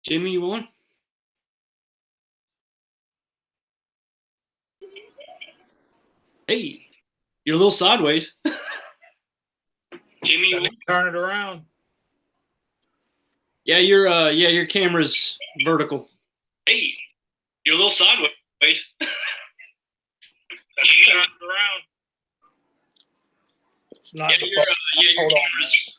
Jimmy, you on? Hey, you're a little sideways. Jimmy, you turn it around. Yeah, your camera's vertical. Hey, you're a little sideways. Jimmy, turn it around. It's not the phone. Your camera's.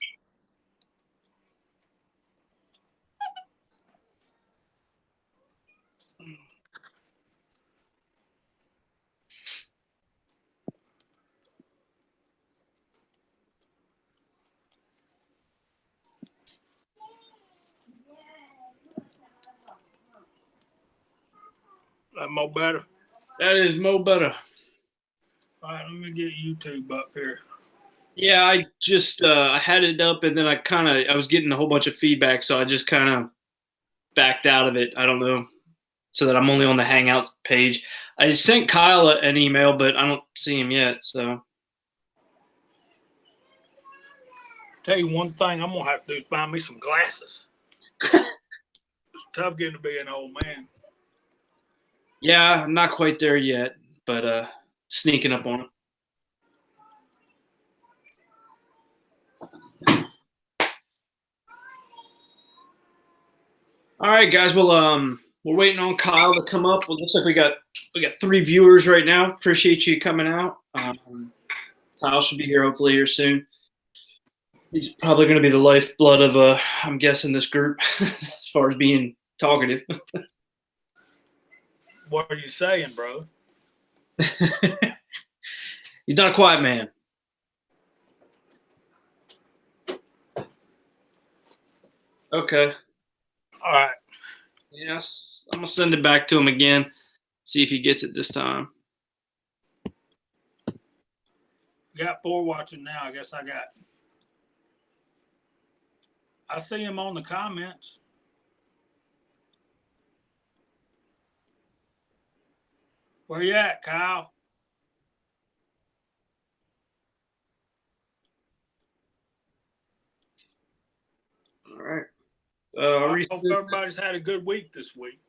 That mo better. That is mo better. All right, let me get YouTube up here. Yeah, I just I had it up and then I was getting a whole bunch of feedback, so I just kind of backed out of it. I don't know, so that I'm only on the Hangouts page. I sent Kyle an email, but I don't see him yet. So Tell you one thing, I'm gonna have to do is find me some glasses. It's tough getting to be an old man. yeah, I'm not quite there yet, but sneaking up on it. All right, guys. Well, we're waiting on Kyle to come up. Well, looks like we got 3 viewers right now. Appreciate you coming out. Kyle should be here hopefully here soon. He's probably going to be the lifeblood of I'm guessing this group as far as being talkative. What are you saying, bro? He's not a quiet man. Okay. All right. Yes, I'm gonna send it back to him again. See if he gets it this time. We got 4 watching now. I see him on the comments. Where you at, Kyle? All right. I hope everybody's had a good week this week.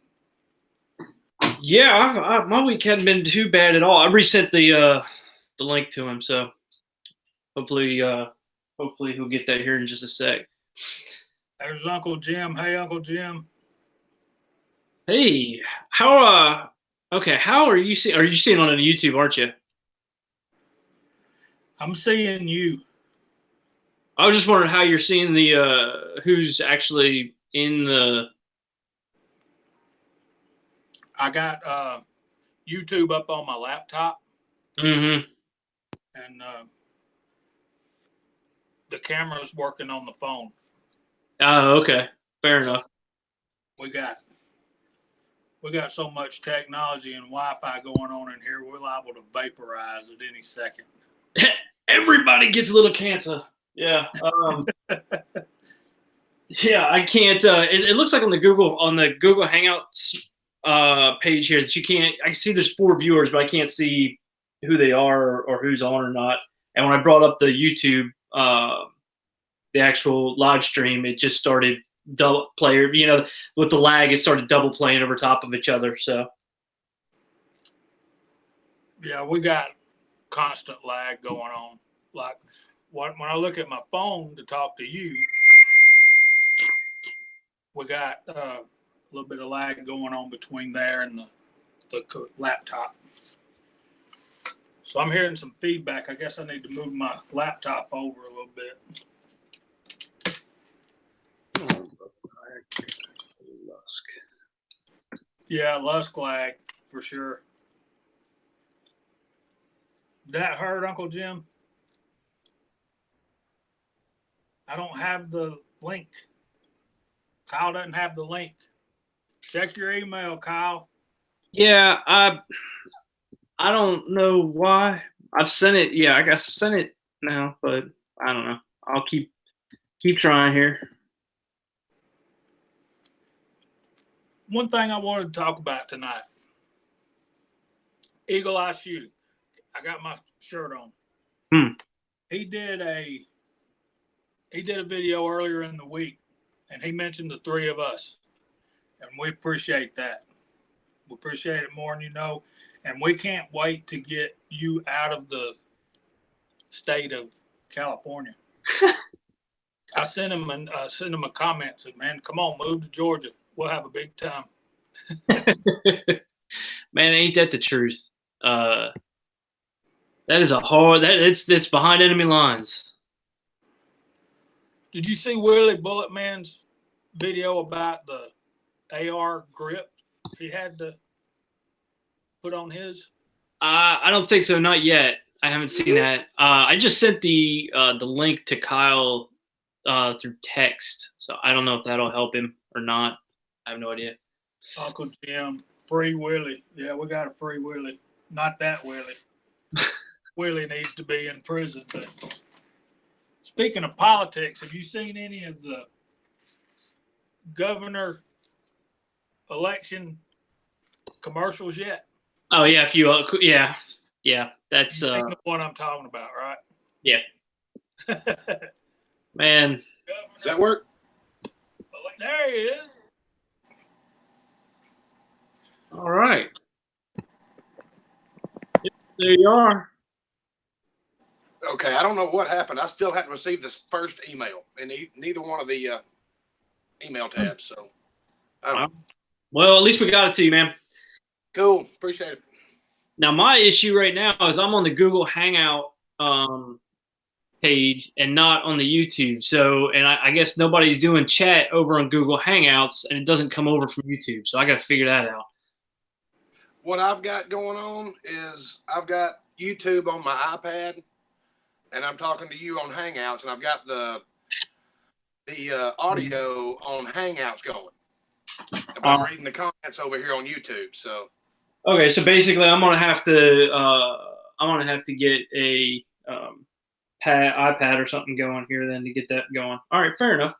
Yeah, my week hadn't been too bad at all. I resent the link to him, so hopefully he'll get that here in just a sec. There's Uncle Jim. Hey, Uncle Jim. Hey, how are you seeing? Are you seeing on YouTube, aren't you? I'm seeing you. I was just wondering how you're seeing the who's actually in the. I got YouTube up on my laptop. Mm-hmm. And the camera's working on the phone. Oh, okay. Fair enough. We got so much technology and Wi-Fi going on in here, we're liable to vaporize at any second. Everybody gets a little cancer. Yeah. Yeah, I can't. It looks like on the Google Hangouts page here that you can't. I see there's 4 viewers, but I can't see who they are or who's on or not. And when I brought up the YouTube, the actual live stream, it just started double player. You know, with the lag, it started double playing over top of each other. So. Yeah, we got constant lag going on. Like when I look at my phone to talk to you, we got a little bit of lag going on between there and the laptop. So I'm hearing some feedback. I guess I need to move my laptop over a little bit. Yeah, Lusk lag for sure. That hurt, Uncle Jim? I don't have the link. Kyle doesn't have the link. Check your email, Kyle. Yeah, I don't know why. I've sent it. Yeah, I guess I sent it now, but I don't know. I'll keep trying here. One thing I wanted to talk about tonight. Eagle Eye Shooting. I got my shirt on. He did a video earlier in the week, and he mentioned the 3 of us. And we appreciate that. We appreciate it more than you know. And we can't wait to get you out of the state of California. I sent him a comment, said, man, come on, move to Georgia. We'll have a big time. Man, ain't that the truth? That is a hard. It's behind enemy lines. Did you see Willie Bullet Man's video about the AR grip he had to put on his? I don't think so. Not yet. I haven't seen that. I just sent the link to Kyle through text, so I don't know if that'll help him or not. I have no idea. Uncle Jim, free Willie. Yeah, we got a free Willie. Not that Willie. Willie needs to be in prison. But speaking of politics, have you seen any of the governor election commercials yet? Oh yeah, a few. Yeah. That's You know what I'm talking about, right? Yeah. Man, does that work? There he is. All right. There you are. Okay, I don't know what happened. I still hadn't received this first email in neither one of the email tabs. So, I don't know. Well, at least we got it to you, man. Cool. Appreciate it. Now, my issue right now is I'm on the Google Hangout page and not on the YouTube. So, and I guess nobody's doing chat over on Google Hangouts, and it doesn't come over from YouTube. So I got to figure that out. What I've got going on is I've got YouTube on my iPad, and I'm talking to you on Hangouts, and I've got the audio on Hangouts going. I'm reading the comments over here on YouTube. So. Okay, so basically, I'm gonna have to get a iPad or something going here then to get that going. All right, fair enough.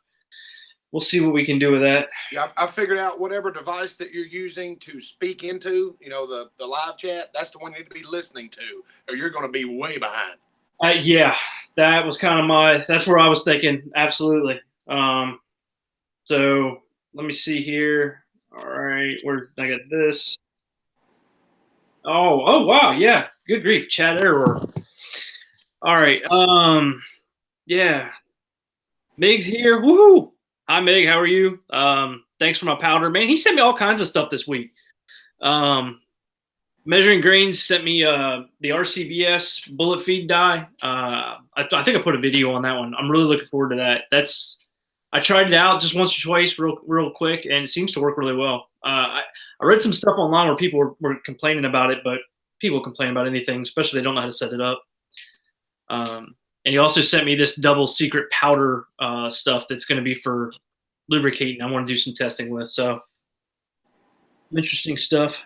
We'll see what we can do with that. Yeah, I figured out whatever device that you're using to speak into, the live chat, that's the one you need to be listening to, or you're going to be way behind. Yeah, that was kind of that's where I was thinking. Absolutely. So let me see here. All right, I got this. Oh, wow. Yeah. Good grief. Chat error. All right. Yeah. Mig's here. Woohoo. Hi, Mig. How are you? Thanks for my powder. Man, he sent me all kinds of stuff this week. Measuring Grains sent me the RCBS bullet feed die. I think I put a video on that one. I'm really looking forward to that. I tried it out just once or twice real quick, and it seems to work really well. I read some stuff online where people were complaining about it, but people complain about anything, especially if they don't know how to set it up. And he also sent me this double secret powder stuff that's going to be for lubricating. I want to do some testing with. So interesting stuff.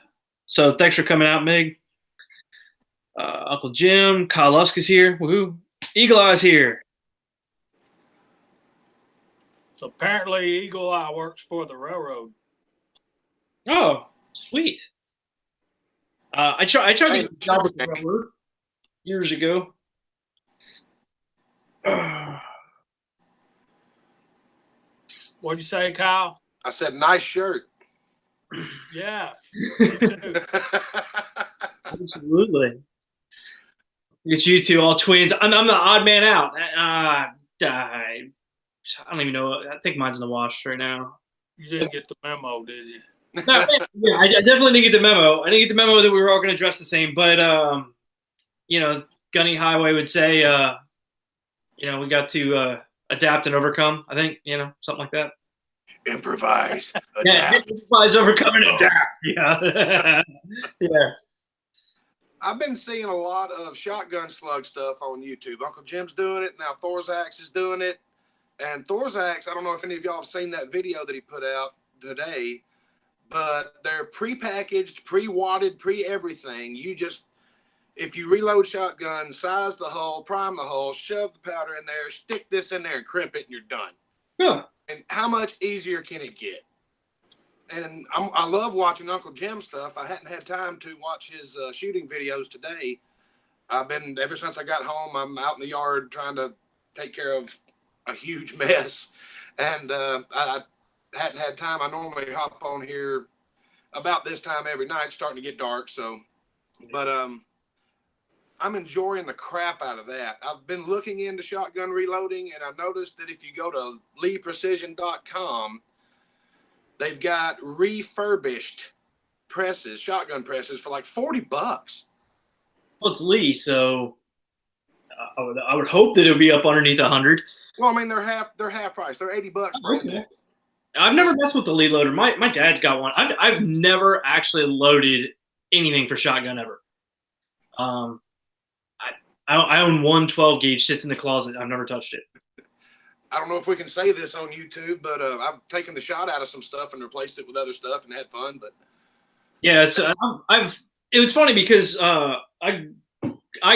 So thanks for coming out, Mig. Uncle Jim, Kyle Lusk is here. Woohoo! Eagle Eye's here. So apparently, Eagle Eye works for the railroad. Oh, sweet. I tried to get a job with the railroad years ago. What'd you say, Kyle? I said, nice shirt. Yeah. Me too. Absolutely. It's you two, all twins. I'm the odd man out. I don't even know. I think mine's in the wash right now. You didn't get the memo, did you? No, yeah, I definitely didn't get the memo. I didn't get the memo that we were all going to dress the same. But, Gunny Highway would say, we got to adapt and overcome. I think, something like that. Improvise. Yeah, improvise, overcome, and adapt. Yeah. Yeah. I've been seeing a lot of shotgun slug stuff on YouTube. Uncle Jim's doing it. Now Thorzax is doing it. And Thorzax, I don't know if any of y'all have seen that video that he put out today, but they're pre-packaged, pre-wadded, pre-everything. If you reload shotgun, size the hull, prime the hull, shove the powder in there, stick this in there and crimp it, and you're done. Yeah. And how much easier can it get? And I love watching Uncle Jim stuff. I hadn't had time to watch his shooting videos today. Ever since I got home, I'm out in the yard trying to take care of a huge mess. And I hadn't had time. I normally hop on here about this time every night. It's starting to get dark, so. But I'm enjoying the crap out of that. I've been looking into shotgun reloading, and I noticed that if you go to leeprecision.com, they've got refurbished presses, shotgun presses, for like $40. Well, it's Lee, so I would hope that it would be up underneath 100. Well, I mean, they're half price. They're $80 brand new. I've never messed with the Lee loader. My dad's got one. I've never actually loaded anything for shotgun ever. I own one 12 gauge, sits in the closet. I've never touched it. I don't know if we can say this on YouTube, but I've taken the shot out of some stuff and replaced it with other stuff and had fun. But yeah, so it was funny because I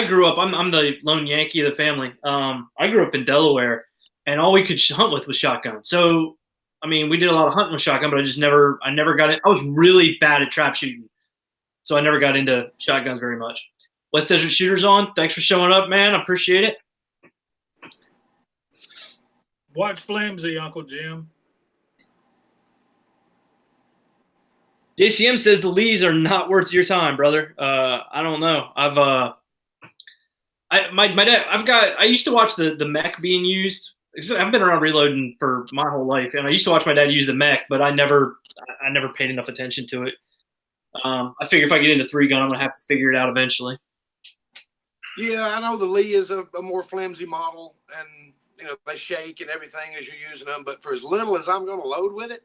grew up. I'm the lone Yankee of the family. I grew up in Delaware, and all we could hunt with was shotgun. So I mean, we did a lot of hunting with shotgun, but I never got it. I was really bad at trap shooting, so I never got into shotguns very much. West Desert Shooters on. Thanks for showing up, man. I appreciate it. Watch flimsy, Uncle Jim. JCM says the Lees are not worth your time, brother. I don't know. I used to watch the mech being used. I've been around reloading for my whole life, and I used to watch my dad use the mech, but I never paid enough attention to it. I figure if I get into 3-gun, I'm gonna have to figure it out eventually. Yeah, I know the Lee is a more flimsy model, and they shake and everything as you're using them. But for as little as I'm going to load with it,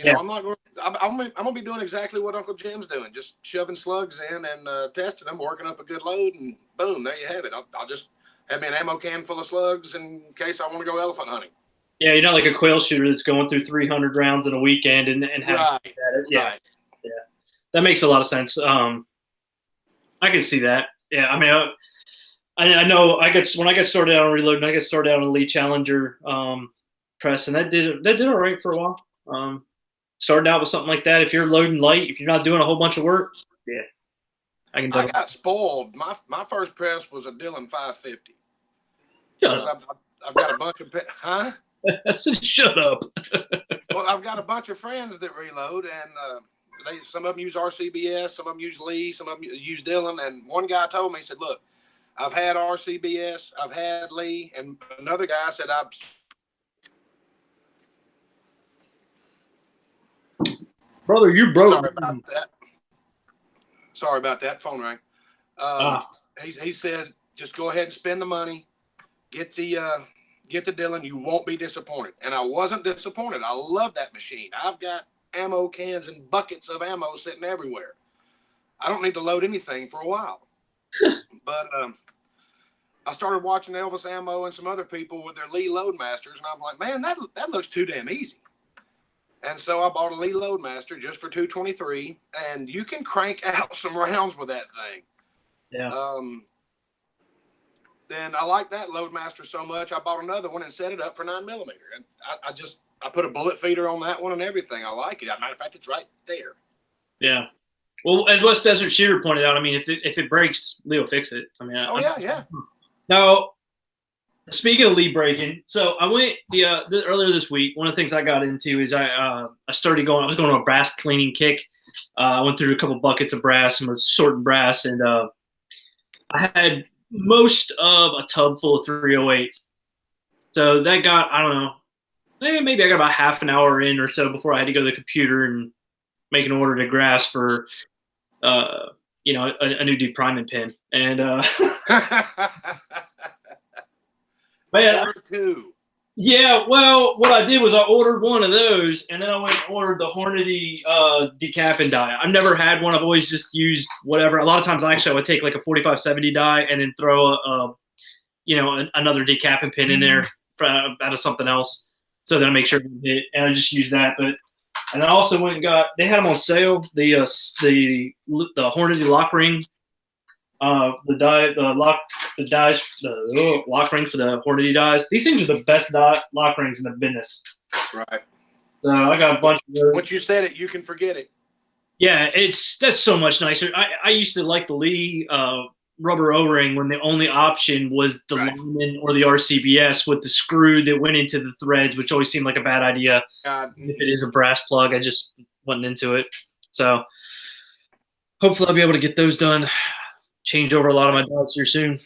I'm not going. I'm going to be doing exactly what Uncle Jim's doing, just shoving slugs in and testing them, working up a good load, and boom, there you have it. I'll just have me an ammo can full of slugs in case I want to go elephant hunting. Yeah, you're not like a quail shooter that's going through 300 rounds in a weekend and having right. Yeah, right. Yeah, that makes a lot of sense. I can see that. Yeah, I mean, I know when I got started out on reloading, I got started out on a Lee Challenger press, and that did all right for a while. Starting out with something like that, if you're loading light, if you're not doing a whole bunch of work, yeah, I got spoiled. My first press was a Dillon 550. I've got a bunch of Shut up. Well, I've got a bunch of friends that reload, and some of them use RCBS, some of them use Lee, some of them use Dillon. And one guy told me, he said, "Look, I've had RCBS, I've had Lee," and another guy said, Brother, you broke. Sorry about that. Phone rang. He said, "Just go ahead and spend the money, get the Dillon. You won't be disappointed." And I wasn't disappointed. I love that machine. I've got ammo cans and buckets of ammo sitting everywhere. I don't need to load anything for a while. But I started watching Elvis Ammo and some other people with their Lee Loadmasters, and I'm like, man, that looks too damn easy. And so I bought a Lee Loadmaster just for $223, and you can crank out some rounds with that thing. Yeah. Then I like that Loadmaster so much, I bought another one and set it up for 9mm. And I put a bullet feeder on that one and everything. I like it. As a matter of fact, it's right there. Yeah. Well, as West Desert Shooter pointed out, I mean, if it breaks, Lee will fix it. I mean, yeah. Now, speaking of Lee breaking, so I went earlier this week. One of the things I got into is I started going. I was going on a brass cleaning kick. I went through a couple buckets of brass and was sorting brass, and I had most of a tub full of 308. So that got, I don't know, maybe I got about half an hour in or so before I had to go to the computer and make an order to grass for, a new depriming pin. And man, too. Yeah, well, what I did was I ordered one of those, and then I went and ordered the Hornady decapping die. I've never had one. I've always just used whatever. A lot of times, I would take like a 4570 die and then throw another decapping pin in there out of something else, so that I make sure it hit. And I just use that. And I also went and got. They had them on sale. The Hornady lock ring. The lock ring for the Hornady dies. These things are the best lock rings in the business. Right. So I got a bunch of those. Once you said it, you can forget it. Yeah, that's so much nicer. I used to like the Lee rubber O-ring when the only option was the lineman or the RCBS with the screw that went into the threads, which always seemed like a bad idea. If it is a brass plug, I just wasn't into it. So hopefully I'll be able to get those done. Change over a lot of my dots here soon.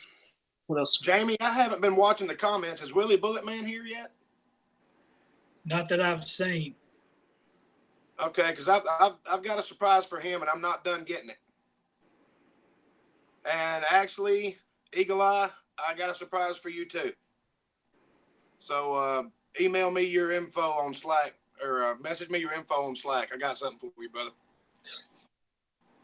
What else? Jamie, I haven't been watching the comments. Is Willie Bulletman here yet? Not that I've seen. Okay, because I've got a surprise for him, and I'm not done getting it. And actually, Eagle Eye, I got a surprise for you too. So email me your info on Slack, or message me your info on Slack. I got something for you, brother.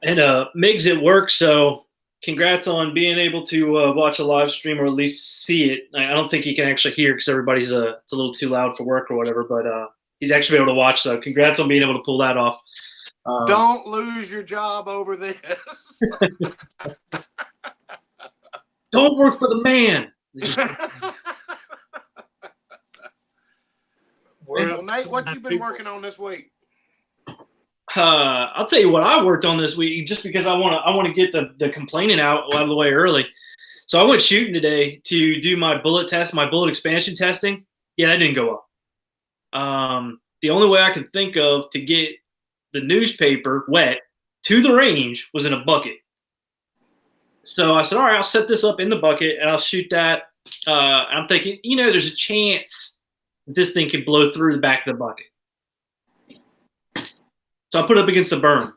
And Mig's at work, so congrats on being able to watch a live stream or at least see it. I don't think he can actually hear because everybody's it's a little too loud for work or whatever, but he's actually able to watch, so congrats on being able to pull that off. Don't lose your job over this. Don't work for the man. Well, Nate, what you been working on this week? I'll tell you what I worked on this week, just because I want to get the complaining out of the way early. So I went shooting today to do my bullet test, my bullet expansion testing. Yeah, that didn't go well. The only way I could think of to get the newspaper wet to the range was in a bucket. So I said, all right, I'll set this up in the bucket and I'll shoot that. I'm thinking, there's a chance this thing could blow through the back of the bucket. So I put it up against the berm.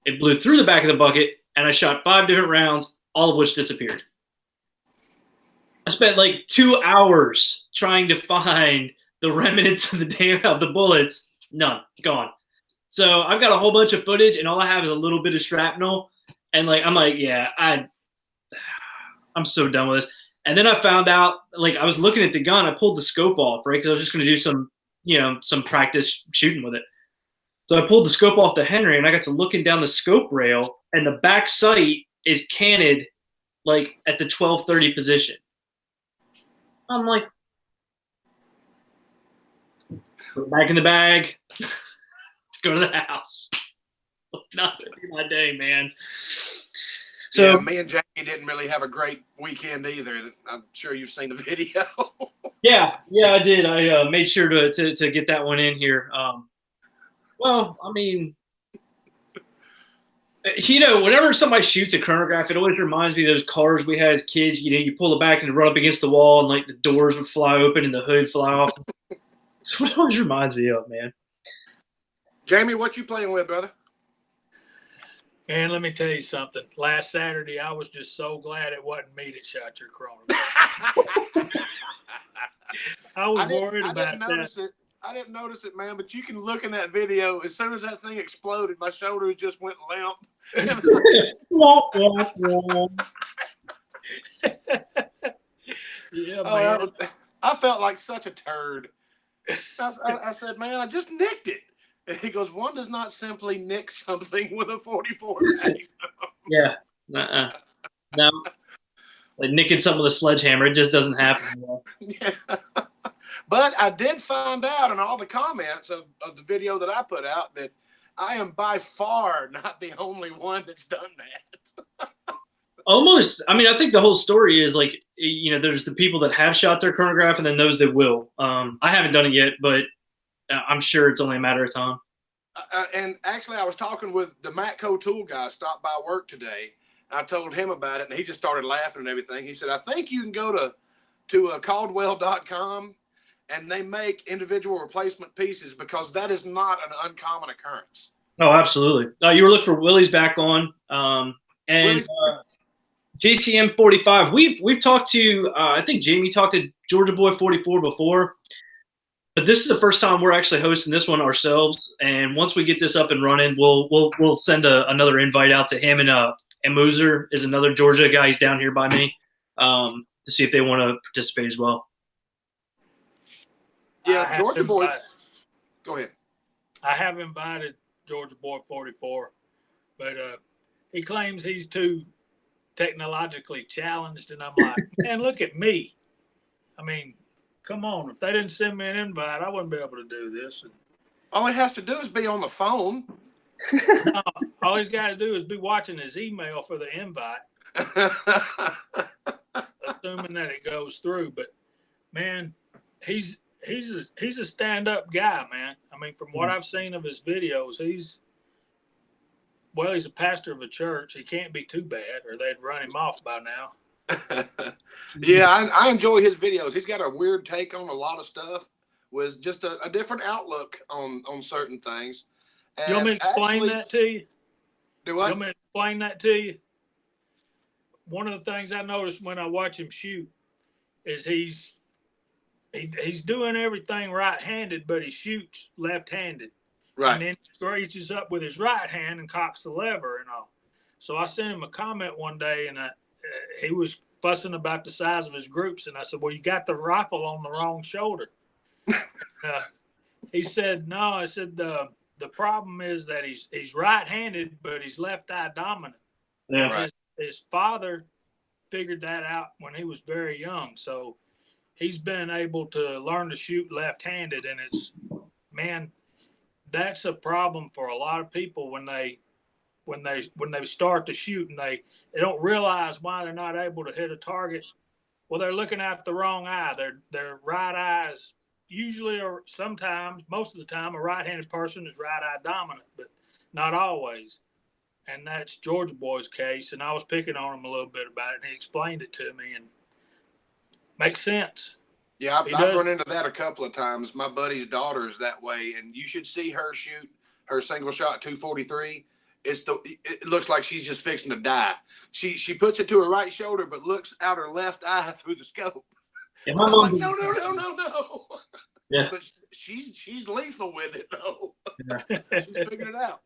It blew through the back of the bucket, and I shot 5 different rounds, all of which disappeared. I spent like 2 hours trying to find the remnants of the bullets. None, gone. So I've got a whole bunch of footage, and all I have is a little bit of shrapnel. And I'm like, yeah, I'm so done with this. And then I found out, I was looking at the gun. I pulled the scope off, right, because I was just going to do some practice shooting with it. So I pulled the scope off the Henry, and I got to looking down the scope rail, and the back sight is canted at the 1230 position. I'm like, put it back in the bag. Let's go to the house. Not my day, man. So yeah, me and Jamie didn't really have a great weekend either. I'm sure you've seen the video. yeah, I did. I made sure to get that one in here. Well, I mean, whenever somebody shoots a chronograph, it always reminds me of those cars we had as kids. You pull it back and run up against the wall, and the doors would fly open and the hood fly off. That's what it always reminds me of, man. Jamie, what you playing with, brother? And let me tell you something. Last Saturday, I was just so glad it wasn't me that shot your chronograph. I was worried about that. I didn't notice it, man, but you can look in that video. As soon as that thing exploded, my shoulders just went limp. Yeah, man. I felt like such a turd. I said, man, I just nicked it. And he goes, one does not simply nick something with a 44 Magnum. Yeah. No. Like nicking something with a sledgehammer, it just doesn't happen. Yeah. But I did find out in all the comments of the video that I put out that I am by far not the only one that's done that. Almost. I mean, I think the whole story is there's the people that have shot their chronograph and then those that will. I haven't done it yet, but I'm sure it's only a matter of time. And actually, I was talking with the Matco tool guy, stopped by work today. I told him about it, and he just started laughing and everything. He said, I think you can go to Caldwell.com, and they make individual replacement pieces because that is not an uncommon occurrence. Oh, absolutely. You were looking for Willie's back on. And JCM 45. We've talked to, I think Jamie talked to Georgia Boy 44 before. But this is the first time we're actually hosting this one ourselves, and once we get this up and running, we'll send another invite out to him, and Moser is another Georgia guy. He's down here by me to see if they want to participate as well. Yeah, Georgia Boy. Go ahead. I have invited Georgia Boy 44, but he claims he's too technologically challenged, and I'm like, man, look at me. I mean, come on. If they didn't send me an invite, I wouldn't be able to do this. All he has to do is be on the phone. No, all he's got to do is be watching his email for the invite. assuming that it goes through. But man, he's a stand-up guy, man. I mean, from what I've seen of his videos, he's a pastor of a church. He can't be too bad, or they'd run him off by now. Yeah, I enjoy his videos. He's got a weird take on a lot of stuff, with just a different outlook on certain things. And you want me to explain that to you? Do what? You want me to explain that to you? One of the things I noticed when I watch him shoot is he's doing everything right-handed, but he shoots left-handed. Right. And then he reaches up with his right hand and cocks the lever and all. So I sent him a comment one day, and he was fussing about the size of his groups, and I said, "Well, you got the rifle on the wrong shoulder." He said, "No." I said, "The problem is that he's right-handed, but he's left-eye dominant." Yeah. Right. His father figured that out when he was very young, so he's been able to learn to shoot left-handed, and man, that's a problem for a lot of people when they start to shoot and they don't realize why they're not able to hit a target. Well, they're looking out the wrong eye. Their right eye is usually, or sometimes, most of the time, a right-handed person is right-eye dominant, but not always. And that's George Boy's case. And I was picking on him a little bit about it, and he explained it to me, and makes sense. Yeah, I've run into that a couple of times. My buddy's daughter is that way, and you should see her shoot her single shot 243. It looks like she's just fixing to die. She puts it to her right shoulder, but looks out her left eye through the scope. Yeah, my I'm mom. like, no. Yeah. But she's lethal with it though. Yeah. She's figured it out.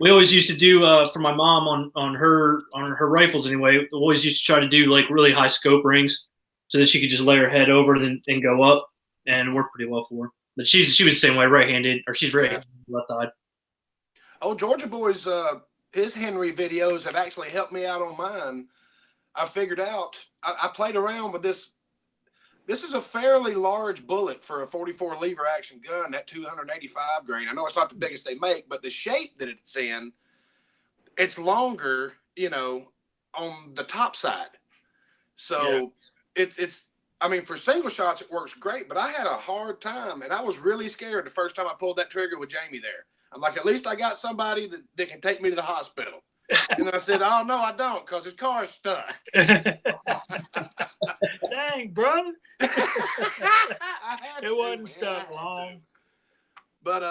We always used to do for my mom on her rifles anyway. We always used to try to do like really high scope rings, so that she could just lay her head over and go up, and work pretty well for her. But she was the same way, right-handed, or she's right-handed, left-eyed. Oh, Georgia Boy's his Henry videos have actually helped me out on mine. I figured out I played around with this. This is a fairly large bullet for a 44 lever action gun, that 285 grain. I know it's not the biggest they make, but the shape that it's in, it's longer, on the top side. So it's I mean, for single shots, it works great, but I had a hard time, and I was really scared the first time I pulled that trigger with Jamie there. I'm like, at least I got somebody that can take me to the hospital. And I said, oh, no, I don't, because his car's stuck. Dang, brother. It wasn't stuck long. But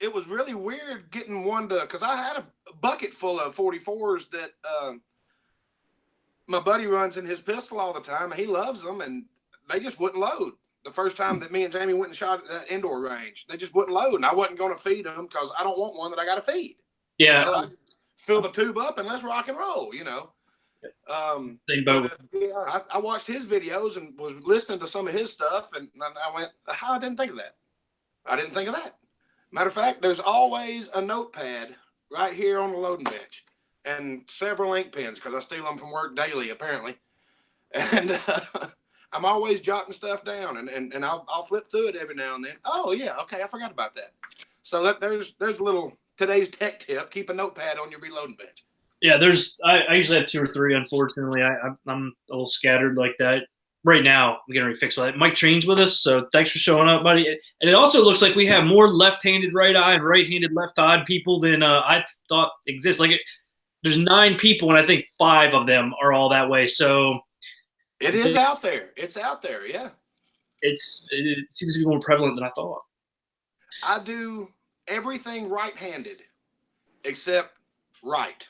it was really weird getting one to, because I had a bucket full of 44s that my buddy runs in his pistol all the time, and he loves them, and they just wouldn't load. The first time that me and Jamie went and shot at that indoor range, they just wouldn't load, and I wasn't going to feed them because I don't want one that I got to feed. Yeah. I fill the tube up and let's rock and roll, Same boat. I watched his videos and was listening to some of his stuff, and I went, how I didn't think of that. I didn't think of that. Matter of fact, there's always a notepad right here on the loading bench and several ink pens because I steal them from work daily, apparently. And I'm always jotting stuff down, and I'll flip through it every now and then. Oh, yeah, okay, I forgot about that. So there's a little today's tech tip. Keep a notepad on your reloading bench. Yeah, I usually have 2 or 3. Unfortunately, I'm a little scattered like that. Right now, we're getting ready to fix all that. Mike Treen's with us, so thanks for showing up, buddy. And it also looks like we have more left-handed right eye and right-handed left-eyed people than I thought exist. Like, there's 9 people, and I think 5 of them are all that way. So it is out there. It's out there, yeah. It seems to be more prevalent than I thought. I do everything right-handed except right.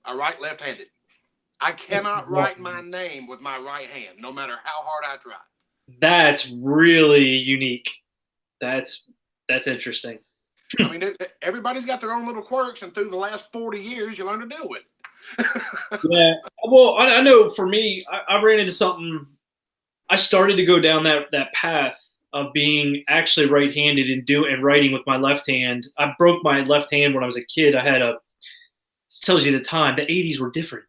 I write left-handed. I cannot write my name with my right hand, no matter how hard I try. That's really unique. That's interesting. I mean, everybody's got their own little quirks, and through the last 40 years, you learn to deal with it. Yeah. Well, I know for me, I ran into something. I started to go down that path of being actually right-handed and writing with my left hand. I broke my left hand when I was a kid. I had tells you the time. The 80s were different.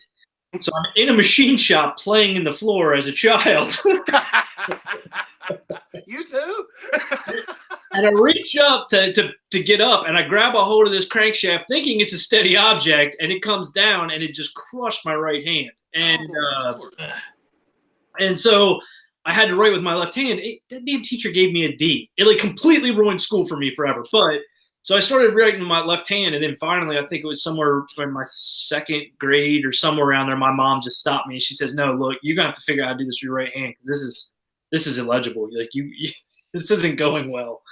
So I'm in a machine shop playing in the floor as a child. You too? And I reach up to get up, and I grab a hold of this crankshaft thinking it's a steady object, and it comes down, and it just crushed my right hand. and Lord. and so I had to write with my left hand. That damn teacher gave me a D. It like completely ruined school for me forever. But so I started writing with my left hand, and then finally, I think it was somewhere in my second grade or somewhere around there, my mom just stopped me and she says, "No, look, you're gonna have to figure out how to do this with your right hand because this is illegible. Like you this isn't going well."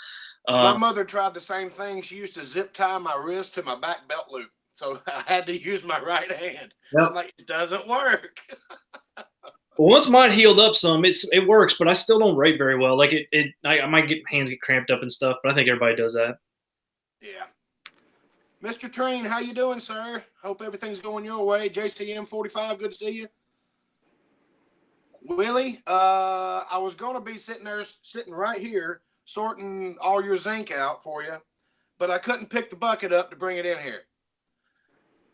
My mother tried the same thing. She used to zip tie my wrist to my back belt loop, so I had to use my right hand. Yep. I'm like, it doesn't work. Well, once mine healed up some, it works, but I still don't write very well. Like I might get hands get cramped up and stuff, but I think everybody does that. Yeah. Mr. Train, how you doing, sir? Hope everything's going your way. JCM 45, good to see you. Willie, I was going to be sitting right here, sorting all your zinc out for you, but I couldn't pick the bucket up to bring it in here.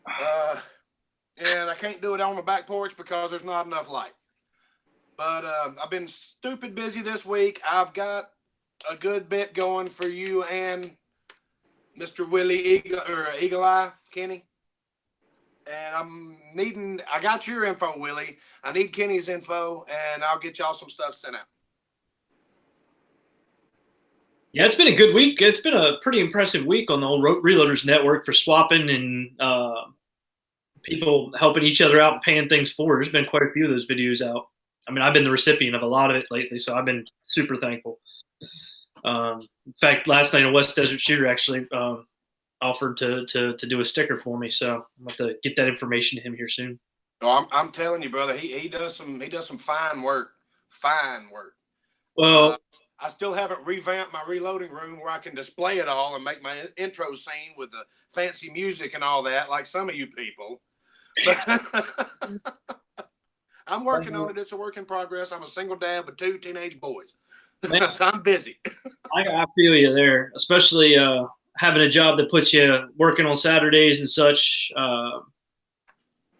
And I can't do it on the back porch because there's not enough light. But I've been stupid busy this week. I've got a good bit going for you and Mr. Willie Eagle Eye, Kenny. And I got your info, Willie. I need Kenny's info, and I'll get y'all some stuff sent out. Yeah, it's been a good week. It's been a pretty impressive week on the old Reloaders Network for swapping and people helping each other out and paying things forward. There's been quite a few of those videos out. I mean, I've been the recipient of a lot of it lately, so I've been super thankful. In fact, last night a West Desert Shooter actually offered to do a sticker for me, so I'm going to get that information to him here soon. Oh, I'm telling you, brother, he does some fine work. Fine work. Well, I still haven't revamped my reloading room where I can display it all and make my intro scene with the fancy music and all that, like some of you people. But I'm working on it. It's a work in progress. I'm a single dad with 2 teenage boys. So I'm busy. I feel you there, especially having a job that puts you working on Saturdays and such.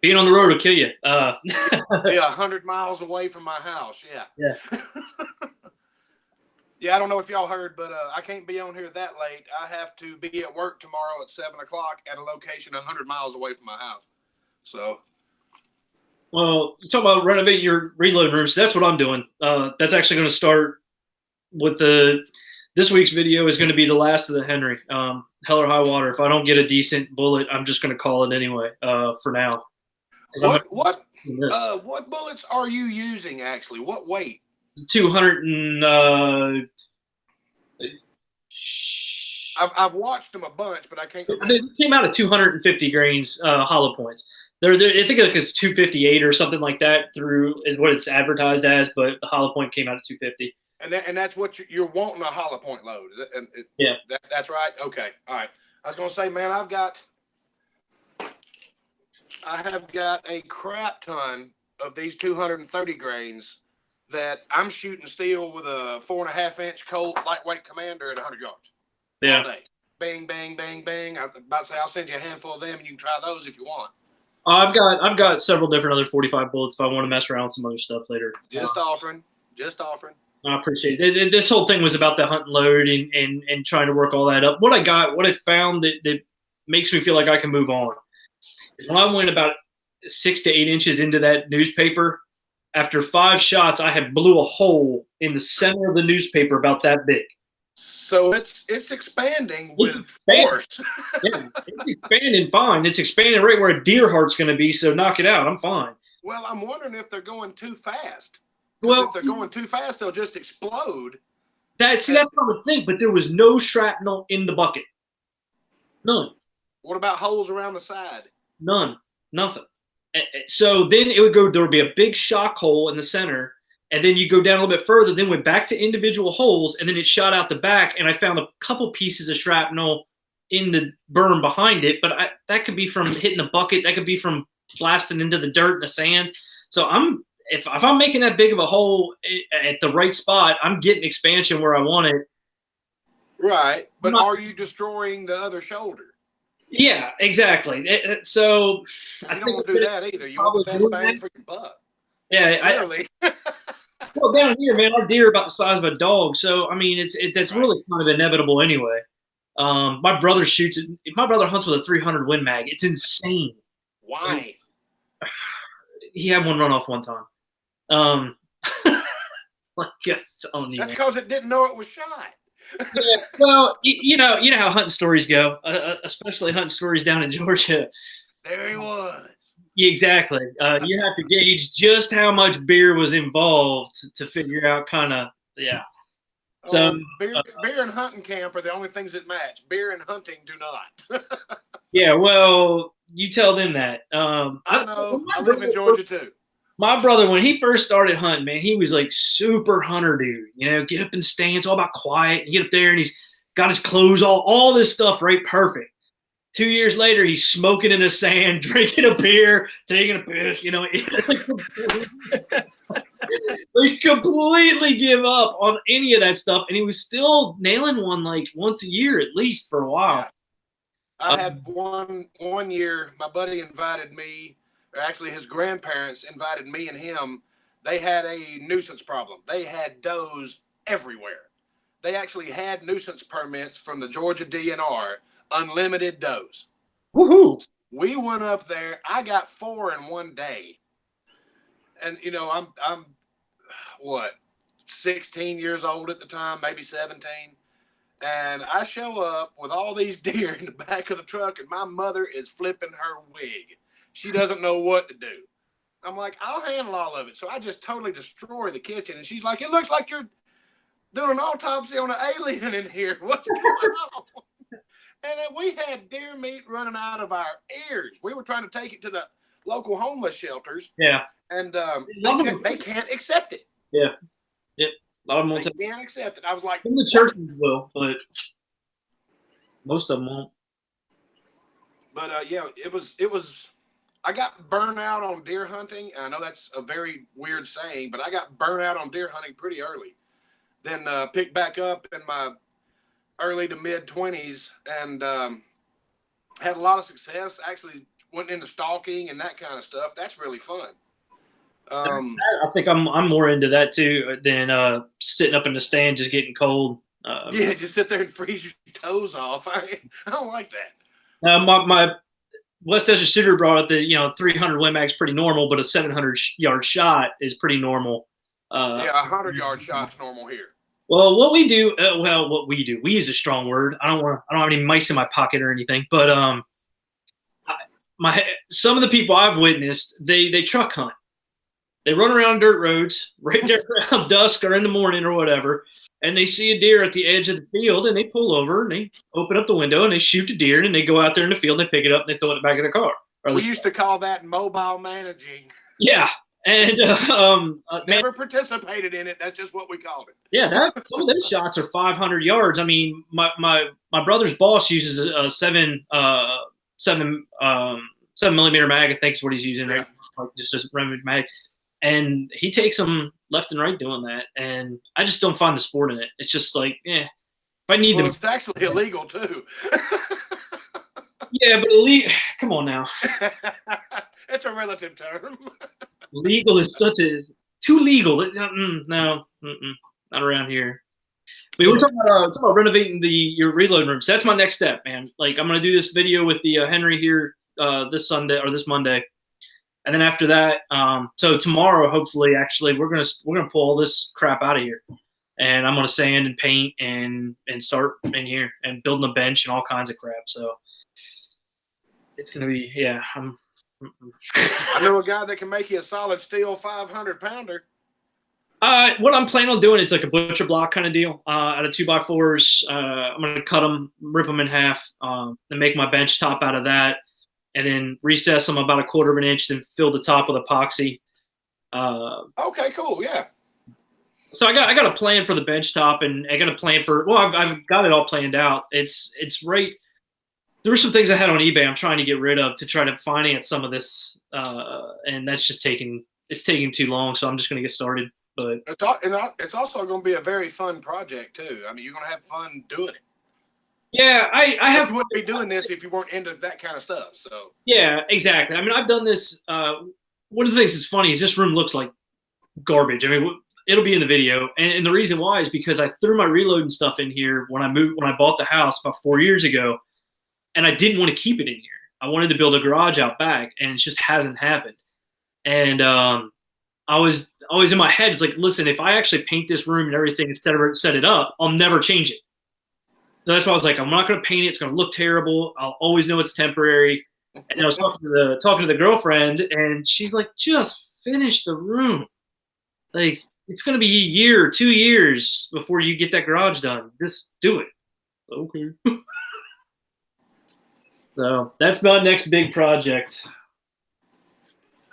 Being on the road will kill you. Yeah, 100 miles away from my house. Yeah. Yeah. Yeah, I don't know if y'all heard, but I can't be on here that late. I have to be at work tomorrow at 7 o'clock at a location 100 miles away from my house. So. Well, you talk about renovating your reload room. So that's what I'm doing. That's actually going to start with this week's video is going to be the last of the Henry. Hell or high water. If I don't get a decent bullet, I'm just going to call it anyway for now. What bullets are you using actually? What weight? 200 and I've watched them a bunch, but I can't remember. It came out at 250 grains hollow points. I think it's 258 or something like that is what it's advertised as, but the hollow point came out at 250. And that's what you're wanting, a hollow point load. Is it? Yeah. That's right. Okay. All right. I was going to say, man, I have got a crap ton of these 230 grains that I'm shooting steel with a 4.5-inch Colt lightweight Commander at 100 yards. Yeah. All day. Bang, bang, bang, bang. I'm about to say I'll send you a handful of them, and you can try those if you want. I've got several different other 45 bullets if I want to mess around with some other stuff later. Just offering. I appreciate it. This whole thing was about the hunt and load and trying to work all that up. What I found that makes me feel like I can move on is when I went about 6 to 8 inches into that newspaper, after 5 shots, I had blew a hole in the center of the newspaper about that big. So it's expanding with force. Yeah, it's expanding fine. It's expanding right where a deer heart's going to be, so knock it out. I'm fine. Well, I'm wondering if they're going too fast. Well, if they're going too fast, they'll just explode. That's what I would think, but there was no shrapnel in the bucket. None. What about holes around the side? None. Nothing. So then there would be a big shock hole in the center, and then you go down a little bit further, then went back to individual holes, and then it shot out the back, and I found a couple pieces of shrapnel in the berm behind it, but that could be from hitting the bucket, that could be from blasting into the dirt and the sand. So if I'm making that big of a hole at the right spot, I'm getting expansion where I want it. Right, but are you destroying the other shoulder? Yeah, exactly. So you don't want to do that either. You want the best bang for your buck. Yeah, literally. Well, down here, man, our deer are about the size of a dog, so I mean, that's really kind of inevitable anyway. My brother shoots it. My brother hunts with a 300 Win Mag. It's insane. Why? he had one run off one time. Like I'm telling you, That's man. because it didn't know it was shot. Yeah, well, you know how hunting stories go, especially hunting stories down in Georgia. There he was. Exactly. You have to gauge just how much beer was involved to figure out kind of, yeah. So beer and hunting camp are the only things that match. Beer and hunting do not. yeah, well, you tell them that. I know. I live in Georgia too. My brother, when he first started hunting, man, he was like super hunter dude. You know, get up in the stands, all about quiet. You get up there and he's got his clothes all this stuff right perfect. 2 years later, he's smoking in the sand, drinking a beer, taking a piss. You know, they completely give up on any of that stuff, and he was still nailing one like once a year at least for a while. Yeah. I had one year. My buddy invited me, or actually his grandparents invited me and him. They had a nuisance problem. They had does everywhere. They actually had nuisance permits from the Georgia DNR. Unlimited does. Woohoo! We went up there. I got 4 in one day, and you know I'm what 16 years old at the time, maybe 17, and I show up with all these deer in the back of the truck, and my mother is flipping her wig. She doesn't know what to do. I'm like, I'll handle all of it. So I just totally destroy the kitchen, and she's like, it looks like you're doing an autopsy on an alien in here. What's going on? And then we had deer meat running out of our ears. We were trying to take it to the local homeless shelters. Yeah. And they can't accept it. Yeah. Yep. A lot of them they can't accept it. I was like, some of the churches will, but most of them won't. But yeah, it was. I got burnt out on deer hunting, and I know that's a very weird saying, but I got burnt out on deer hunting pretty early. Then picked back up in my early to mid 20s, and had a lot of success. Actually went into stalking and that kind of stuff. That's really fun. I think I'm more into that too than sitting up in the stand just getting cold. Yeah, just sit there and freeze your toes off. I don't like that. My West Desert Shooter brought up that 300 Win Mag's pretty normal, but a 700-yard shot is pretty normal. Yeah, a 100-yard shot's normal here. Well, what we do, we use a strong word. I don't have any mice in my pocket or anything, but some of the people I've witnessed, they truck hunt. They run around dirt roads right there around dusk or in the morning or whatever, and they see a deer at the edge of the field, and they pull over and they open up the window and they shoot the deer, and they go out there in the field and they pick it up and they throw it in the back of the car. We used to call that mobile managing. Yeah. And never participated in it. That's just what we called it. Yeah, some of those shots are 500 yards. I mean, my brother's boss uses a 7 millimeter mag. I think is what he's using, right? Like just a remnant mag, and he takes them left and right doing that. And I just don't find the sport in it. It's just like, if I need them, it's actually illegal too. Yeah, but come on now. It's a relative term. Legal is too legal. No, not around here. But we're talking about renovating your reload room. So that's my next step, man. Like I'm gonna do this video with the Henry here this Sunday or this Monday, and then after that, so tomorrow, hopefully, actually, we're gonna pull all this crap out of here, and I'm gonna sand and paint and start in here and building a bench and all kinds of crap. So it's gonna be I know a guy that can make you a solid steel 500-pounder. What I'm planning on doing is like a butcher block kind of deal out of 2x4s. I'm going to cut them, rip them in half, and make my bench top out of that, and then recess them about 1/4 of an inch, then fill the top with epoxy. Okay, cool, yeah. So I got a plan for the bench top, and I got a plan for. Well, I've got it all planned out. It's right. There were some things I had on eBay I'm trying to get rid of to try to finance some of this, and that's just taking too long. So I'm just going to get started. But it's also going to be a very fun project too. I mean, you're going to have fun doing it. Yeah, I wouldn't be doing this if you weren't into that kind of stuff. So yeah, exactly. I mean, I've done this. One of the things that's funny is this room looks like garbage. I mean, it'll be in the video, and the reason why is because I threw my reloading stuff in here when I bought the house about 4 years ago, and I didn't want to keep it in here. I wanted to build a garage out back, and it just hasn't happened. And I was always in my head, it's like, listen, if I actually paint this room and everything and set it up, I'll never change it. So that's why I was like, I'm not going to paint it. It's going to look terrible. I'll always know it's temporary. And I was talking to the girlfriend, and she's like, just finish the room. Like, it's going to be a year, 2 years before you get that garage done. Just do it. Okay. So that's my next big project.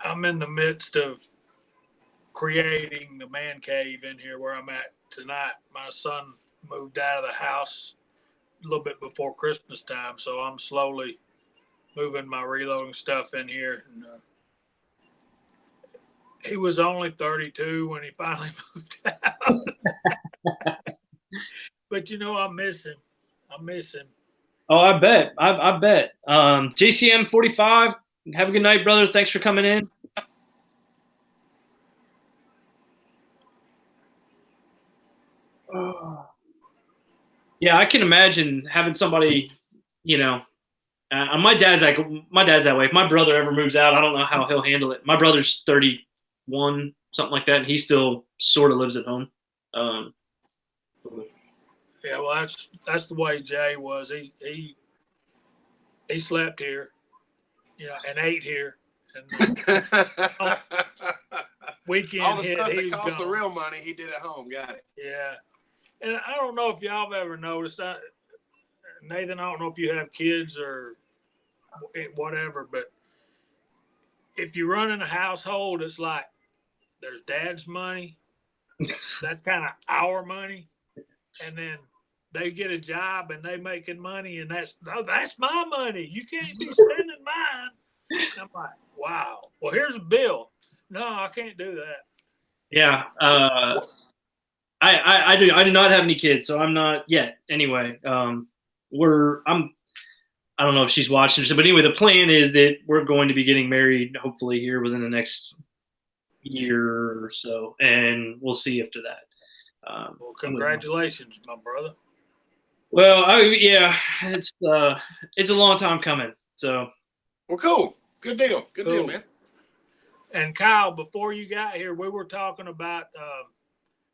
I'm in the midst of creating the man cave in here where I'm at tonight. My son moved out of the house a little bit before Christmas time, so I'm slowly moving my reloading stuff in here. And, he was only 32 when he finally moved out. But I miss him. I miss him. Oh, I bet. I bet. JCM 45. Have a good night, brother. Thanks for coming in. Yeah, I can imagine having somebody, my dad's that way. If my brother ever moves out, I don't know how he'll handle it. My brother's 31, something like that, and he still sort of lives at home. Yeah, well, that's the way Jay was. He slept here, and ate here, and weekend all the hit, stuff he that was cost the gone. real money, he did at home. Got it. Yeah, and I don't know if y'all have ever noticed. Nathan, I don't know if you have kids or whatever, but if you run in a household, it's like there's dad's money, that's kind of our money, and then they get a job and they making money, and that's my money. You can't be spending mine. I'm like, wow. Well, here's a bill. No, I can't do that. Yeah. I do not have any kids, so I'm not yet. Anyway, I don't know if she's watching, but anyway, the plan is that we're going to be getting married hopefully here within the next year or so, and we'll see after that. Well, congratulations, my brother. Well, it's a long time coming. So, well, cool, good deal, man. And Kyle, before you got here, we were talking about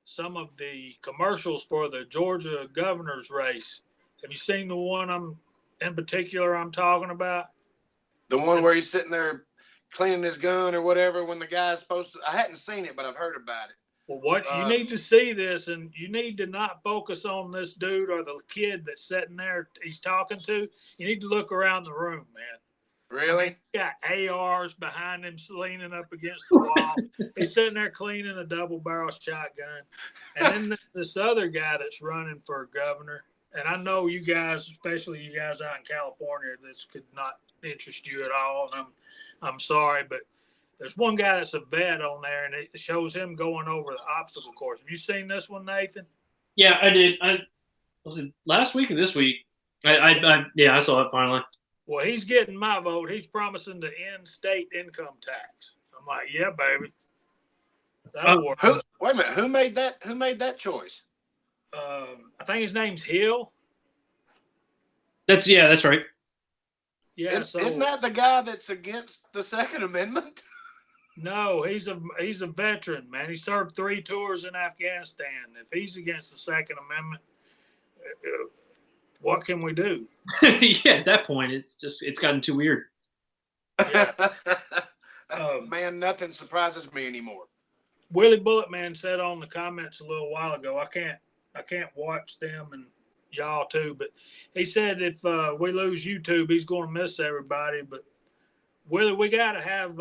some of the commercials for the Georgia governor's race. Have you seen the one I'm talking about? The one where he's sitting there cleaning his gun or whatever when the guy's supposed to. I hadn't seen it, but I've heard about it. Well, you need to see this, and you need to not focus on this dude or the kid that's sitting there he's talking to. You need to look around the room, man. Really? I mean, he got ARs behind him leaning up against the wall. He's sitting there cleaning a double-barrel shotgun. And then this other guy that's running for governor, and I know you guys, especially you guys out in California, this could not interest you at all, and I'm sorry, but there's one guy that's a vet on there, and it shows him going over the obstacle course. Have you seen this one, Nathan? Yeah, I did. Was it last week or this week? I saw it finally. Well, he's getting my vote. He's promising to end state income tax. I'm like, yeah, baby. That'll work. Wait a minute. Who made that choice? I think his name's Hill. That's right. Yeah, isn't that the guy that's against the Second Amendment? No, he's a veteran, man. He served 3 tours in Afghanistan. If he's against the Second Amendment, what can we do? Yeah, at that point, it's gotten too weird. Yeah. Man, nothing surprises me anymore. Willie Bulletman said on the comments a little while ago, I can't watch them and y'all too, but he said if we lose YouTube, he's going to miss everybody. But Willie, we got to have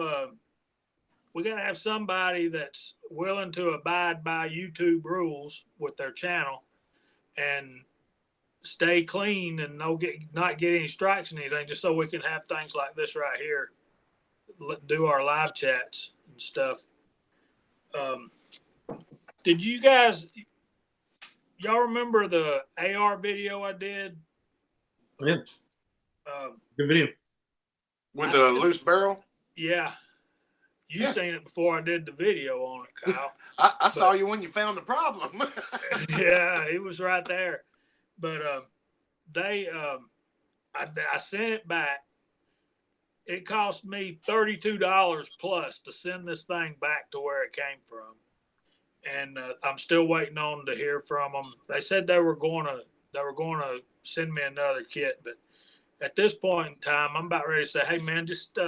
somebody that's willing to abide by YouTube rules with their channel and stay clean and not get any strikes and anything, just so we can have things like this right here, do our live chats and stuff. Did y'all remember the AR video I did? Yeah. Good video. With the loose barrel? Yeah. You seen it before I did the video on it, Kyle. I saw you when you found the problem. Yeah, it was right there. But I sent it back, it cost me $32 plus to send this thing back to where it came from, and I'm still waiting on to hear from them. They said they were going to send me another kit, but at this point in time, I'm about ready to say, "Hey, man, just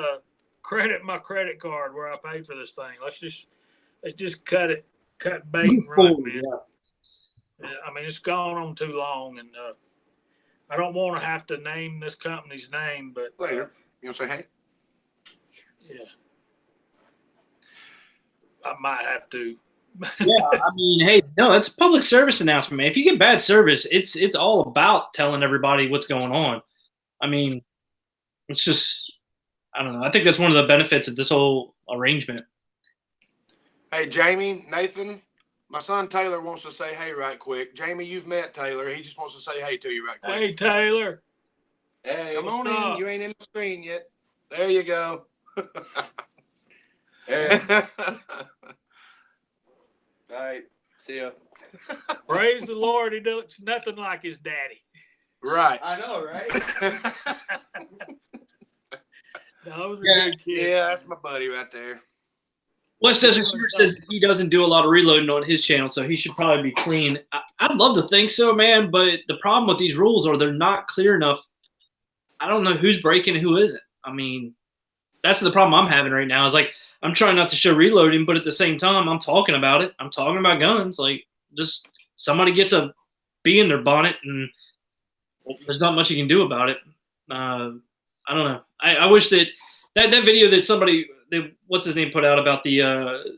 credit my credit card where I paid for this thing. Let's just cut bait and run, man." Yeah. I mean, it's gone on too long, and I don't want to have to name this company's name, but later, you want to say hey? Yeah, I might have to. Yeah, I mean, hey, no, it's a public service announcement, man. If you get bad service, it's all about telling everybody what's going on. I mean, it's just, I don't know. I think that's one of the benefits of this whole arrangement. Hey, Jamie, Nathan, my son Taylor wants to say hey right quick. Jamie, you've met Taylor. He just wants to say hey to you right quick. Hey, Taylor. Hey, come on in. You ain't in the screen yet. There you go. Hey. All right. See ya. Praise the Lord. He looks nothing like his daddy. Right. I know, right? That was a good kid. Yeah, that's my buddy right there. Wes Desert Search says that he doesn't do a lot of reloading on his channel, so he should probably be clean. I'd love to think so, man, but the problem with these rules are they're not clear enough. I don't know who's breaking and who isn't. I mean, that's the problem I'm having right now. Is like I'm trying not to show reloading, but at the same time, I'm talking about it. I'm talking about guns. Like, just somebody gets a bee in their bonnet, and there's not much you can do about it. I don't know. I wish that video that somebody what's his name put out about the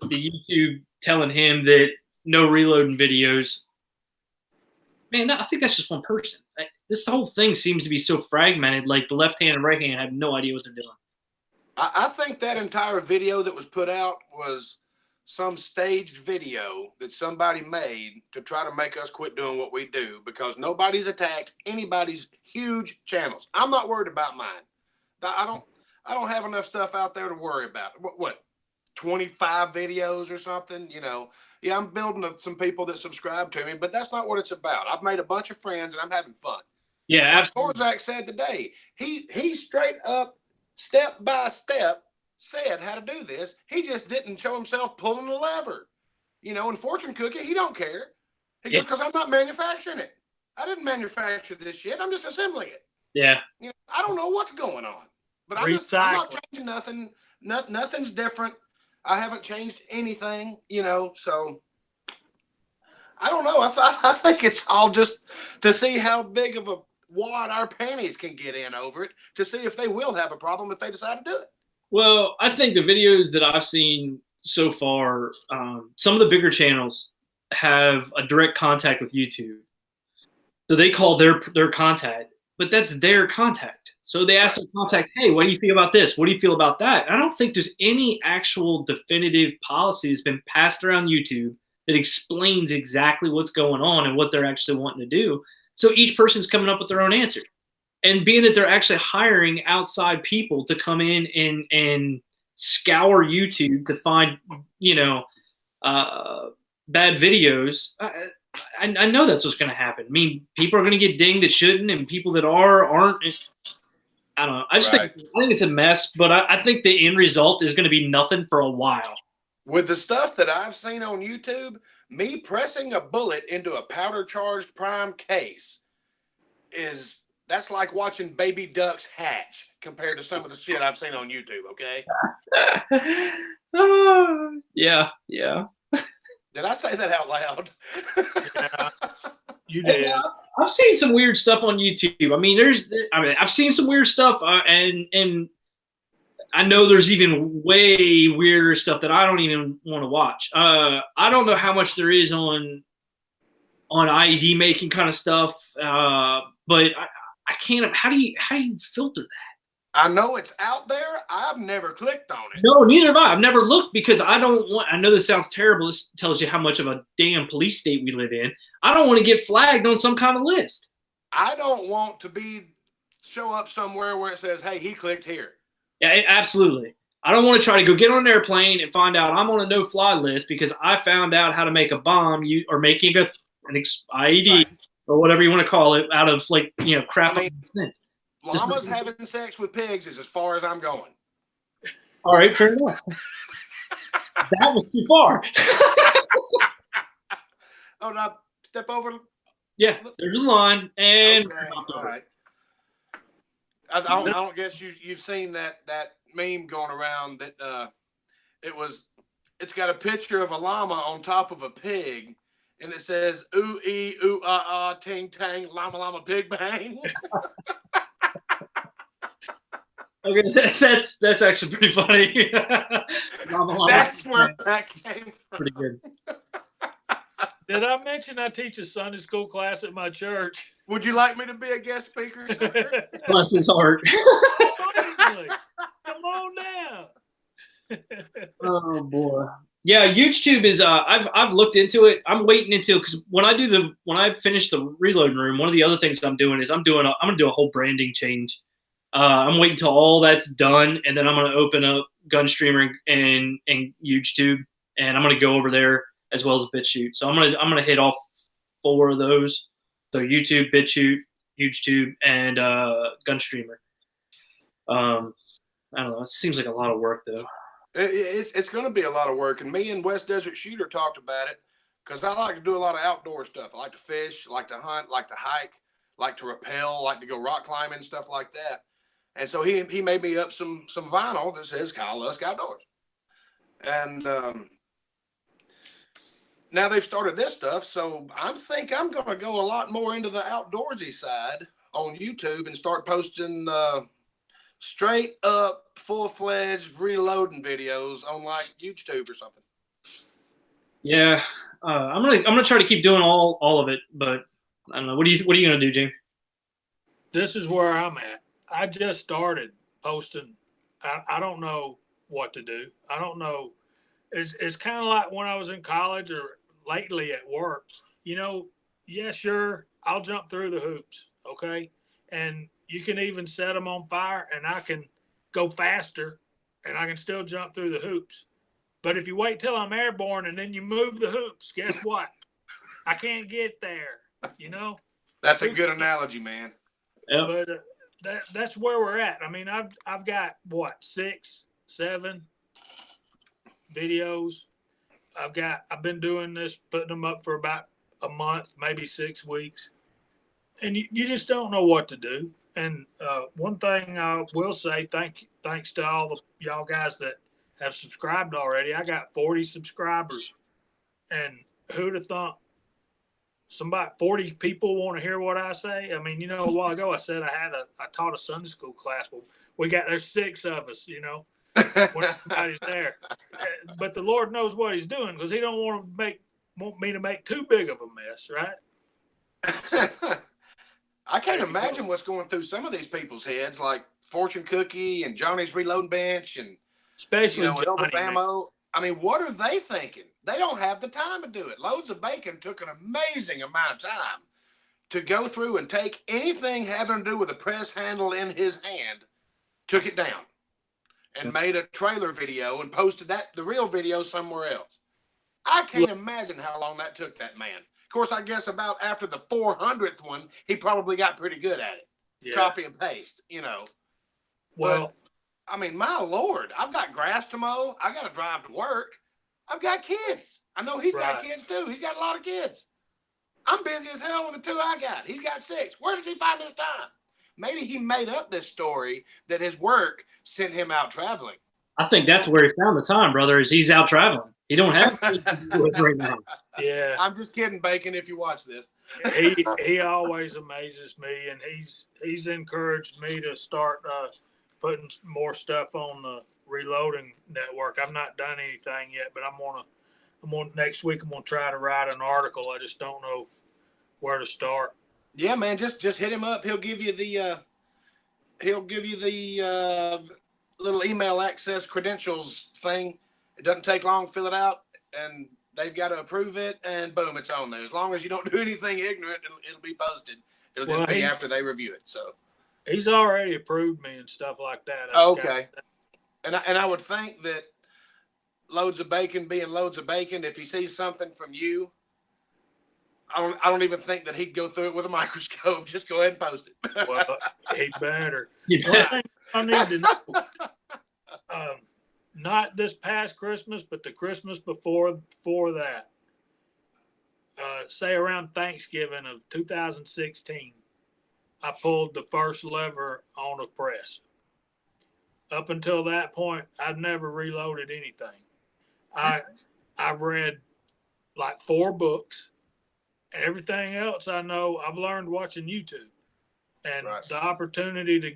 YouTube telling him that no reloading videos. Man, I think that's just one person. This whole thing seems to be so fragmented. Like the left hand and right hand have no idea what they're doing. I think that entire video that was put out was some staged video that somebody made to try to make us quit doing what we do, because nobody's attacked anybody's huge channels. I'm not worried about mine. I don't have enough stuff out there to worry about. What 25 videos or something, you know? Yeah, I'm building up some people that subscribe to me, but that's not what it's about. I've made a bunch of friends and I'm having fun. Yeah, like Thorzak said today, he straight up, step by step, said how to do this. He just didn't show himself pulling the lever. You know, and Fortune Cookie, he don't care. He goes, because I'm not manufacturing it. I didn't manufacture this shit. I'm just assembling it. Yeah. You know, I don't know what's going on. But I'm not changing nothing. Nothing's different. I haven't changed anything, you know, so I don't know. I think it's all just to see how big of a wad our panties can get in over it, to see if they will have a problem if they decide to do it. Well, I think the videos that I've seen so far, some of the bigger channels have a direct contact with YouTube. So they call their contact, but that's their contact. So they ask their contact, hey, what do you feel about this? What do you feel about that? And I don't think there's any actual definitive policy that's been passed around YouTube that explains exactly what's going on and what they're actually wanting to do. So each person's coming up with their own answer. And being that they're actually hiring outside people to come in and scour YouTube to find, you know, bad videos, I know that's what's going to happen. I mean, people are going to get dinged that shouldn't, and people that aren't. I don't know. I think it's a mess, but I think the end result is going to be nothing for a while. With the stuff that I've seen on YouTube, me pressing a bullet into a powder charged prime case that's like watching baby ducks hatch compared to some of the shit I've seen on YouTube. Okay. Yeah. Did I say that out loud? Yeah, you did. I've seen some weird stuff on YouTube. I mean, I've seen some weird stuff, and I know there's even way weirder stuff that I don't even want to watch. I don't know how much there is on IED making kind of stuff, but I can't. How do you filter that? I know it's out there. I've never clicked on it. No, neither have I. I've never looked because I don't want. I know this sounds terrible. This tells you how much of a damn police state we live in. I don't want to get flagged on some kind of list. I don't want to show up somewhere where it says, "Hey, he clicked here." Yeah, absolutely. I don't want to try to go get on an airplane and find out I'm on a no-fly list because I found out how to make a bomb or making an IED or whatever you want to call it out of crap. llamas having sex with pigs is as far as I'm going. All right, fair enough. That was too far. Oh, now step over. Yeah, there's a line, and Okay, all right. I don't guess you've seen that meme going around that it's got a picture of a llama on top of a pig, and it says ooh ee ooh ah ah ting tang llama llama pig bang. Okay, that's actually pretty funny. That's where that came from. Pretty good. Did I mention I teach a Sunday school class at my church? Would you like me to be a guest speaker, sir? Bless his heart. Certainly. Come on now. Oh boy. Yeah, YouTube is. I've looked into it. I'm waiting until because when I finish the reload room, one of the other things I'm doing is I'm gonna do a whole branding change. I'm waiting until all that's done, and then I'm gonna open up Gunstreamer and YouTube, and I'm gonna go over there as well as BitChute. So I'm gonna hit off 4 of those. So YouTube, BitChute, YouTube, and Gunstreamer. I don't know. It seems like a lot of work though. It's going to be a lot of work, and me and West Desert Shooter talked about it because I like to do a lot of outdoor stuff. I like to fish, like to hunt, like to hike, like to rappel, like to go rock climbing, stuff like that. And so he made me up some vinyl that says Kyle Lusk Outdoors. And now they've started this stuff, so I think I'm going to go a lot more into the outdoorsy side on YouTube and start posting straight up full-fledged reloading videos on like YouTube or something. Yeah, I'm gonna try to keep doing all of it, but I don't know. What are you gonna do, James? This is where I'm at. I just started posting. I don't know what to do. I don't know. It's kind of like when I was in college or lately at work. You know, yeah, sure, I'll jump through the hoops, okay? And you can even set them on fire, and I can go faster, and I can still jump through the hoops. But if you wait till I'm airborne and then you move the hoops, guess what? I can't get there, you know? That's a good analogy, man. Yep. But that's where we're at. I mean, I've got, what, 6, 7 videos. I've been doing this, putting them up for about a month, maybe 6 weeks. And you just don't know what to do. And one thing I will say, thanks to all the y'all guys that have subscribed already. I got 40 subscribers, and who'd have thought 40 people want to hear what I say? I mean, you know, a while ago I said I taught a Sunday school class. Well, there's 6 of us, you know, when everybody's there. But the Lord knows what He's doing because He don't want me to make too big of a mess, right? I can't imagine what's going through some of these people's heads, like Fortune Cookie and Johnny's Reloading Bench and especially Elvis Johnny, Ammo. I mean, what are they thinking? They don't have the time to do it. Loads of Bacon took an amazing amount of time to go through and take anything having to do with a press handle in his hand, took it down, and made a trailer video and posted the real video somewhere else. I can't imagine how long that took that man. Of course, I guess about after the 400th one, he probably got pretty good at it. Yeah. Copy and paste, you know. Well, but, I mean, my Lord, I've got grass to mow. I got to drive to work. I've got kids. I know he's got kids too. He's got a lot of kids. I'm busy as hell with the 2 I got. He's got 6. Where does he find this time? Maybe he made up this story that his work sent him out traveling. I think that's where he found the time, brother, is he's out traveling. He don't have to do it right now. Yeah. I'm just kidding, Bacon, if you watch this. He always amazes me, and he's encouraged me to start putting more stuff on the Reloading Network. I've not done anything yet, but next week I'm gonna try to write an article. I just don't know where to start. Yeah, man, just hit him up. He'll give you the little email access credentials thing. It doesn't take long to fill it out, and they've got to approve it, and boom, it's on there. As long as you don't do anything ignorant, it'll be posted. It'll just be after they review it. So he's already approved me and stuff like that. Okay. And I would think that Loads of Bacon being Loads of Bacon, if he sees something from you, I don't even think that he'd go through it with a microscope. Just go ahead and post it. Well, he better. You One bet. thing I need to know, not this past Christmas, but the Christmas before that, say around Thanksgiving of 2016, I pulled the first lever on a press. Up until that point, I've never reloaded anything. I've read like 4 books. Everything else I know, I've learned watching YouTube. And Right. the opportunity to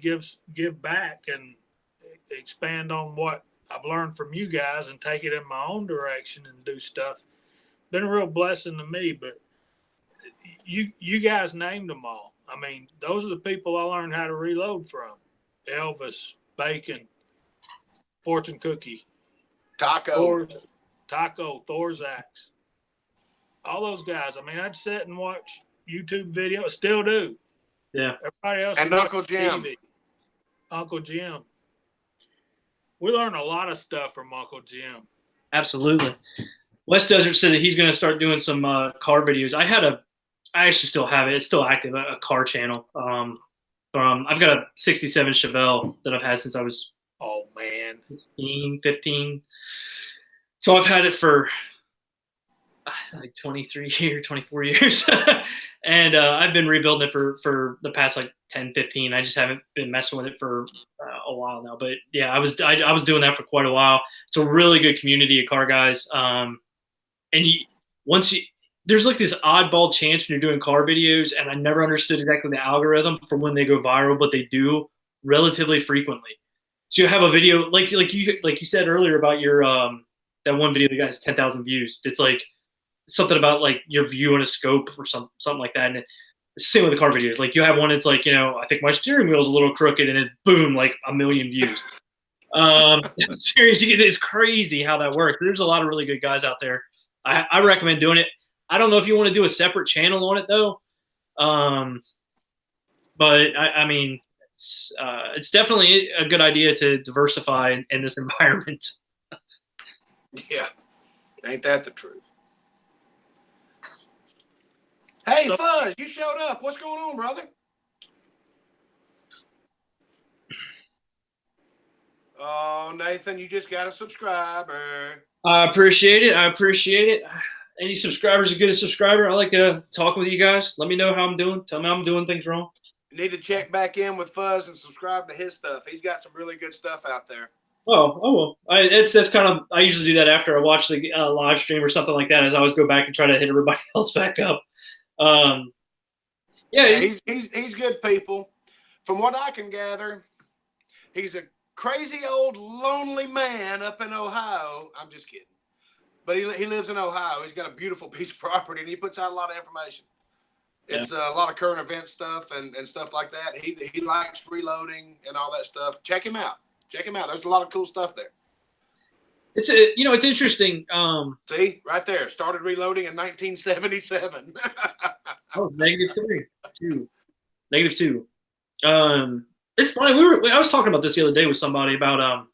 give back and expand on what I've learned from you guys and take it in my own direction and do stuff, been a real blessing to me. But you guys named them all. I mean, those are the people I learned how to reload from. Elvis, Bacon, Fortune Cookie, Taco. Thor's Axe. All those guys. I mean, I'd sit and watch YouTube videos, still do. Yeah. Everybody else. And Uncle Jim. TV. Uncle Jim. We learn a lot of stuff from Uncle Jim. Absolutely. West Desert said that he's going to start doing some car videos. I actually still have it. It's still active, a car channel. I've got a 67 Chevelle that I've had since I was Oh, man. 16, 15. So I've had it for like 23 years, 24 years. And I've been rebuilding it for the past like 10, 15. I just haven't been messing with it for a while now. But yeah, I was doing that for quite a while. It's a really good community of car guys. And there's like this oddball chance when you're doing car videos, and I never understood exactly the algorithm for when they go viral, but they do relatively frequently. So you have a video like you said earlier about your that one video that got 10,000 views. It's like something about like your view on a scope or something like that. And it's the same with the car videos. Like you have one, it's like, I think my steering wheel is a little crooked, and it boom, like 1 million views. Seriously, it's crazy how that works. There's a lot of really good guys out there. I recommend doing it. I don't know if you want to do a separate channel on it though. But I mean, it's definitely a good idea to diversify in this environment. Yeah. Ain't that the truth? Hey, Fuzz, you showed up. What's going on, brother? Oh, Nathan, you just got a subscriber. I appreciate it. Any subscribers are good as subscriber. I like to talk with you guys. Let me know how I'm doing. Tell me how I'm doing things wrong. You need to check back in with Fuzz and subscribe to his stuff. He's got some really good stuff out there. Oh well. That's kind of, I usually do that after I watch the live stream or something like that. As I always go back and try to hit everybody else back up. Yeah, he's good people. From what I can gather, he's a crazy old lonely man up in Ohio. I'm just kidding. But he lives in Ohio. He's got a beautiful piece of property, and he puts out a lot of information. It's a lot of current event stuff and stuff like that. He likes reloading and all that stuff. Check him out. There's a lot of cool stuff there. It's interesting. See, right there. Started reloading in 1977. That was -2. It's funny. I was talking about this the other day with somebody about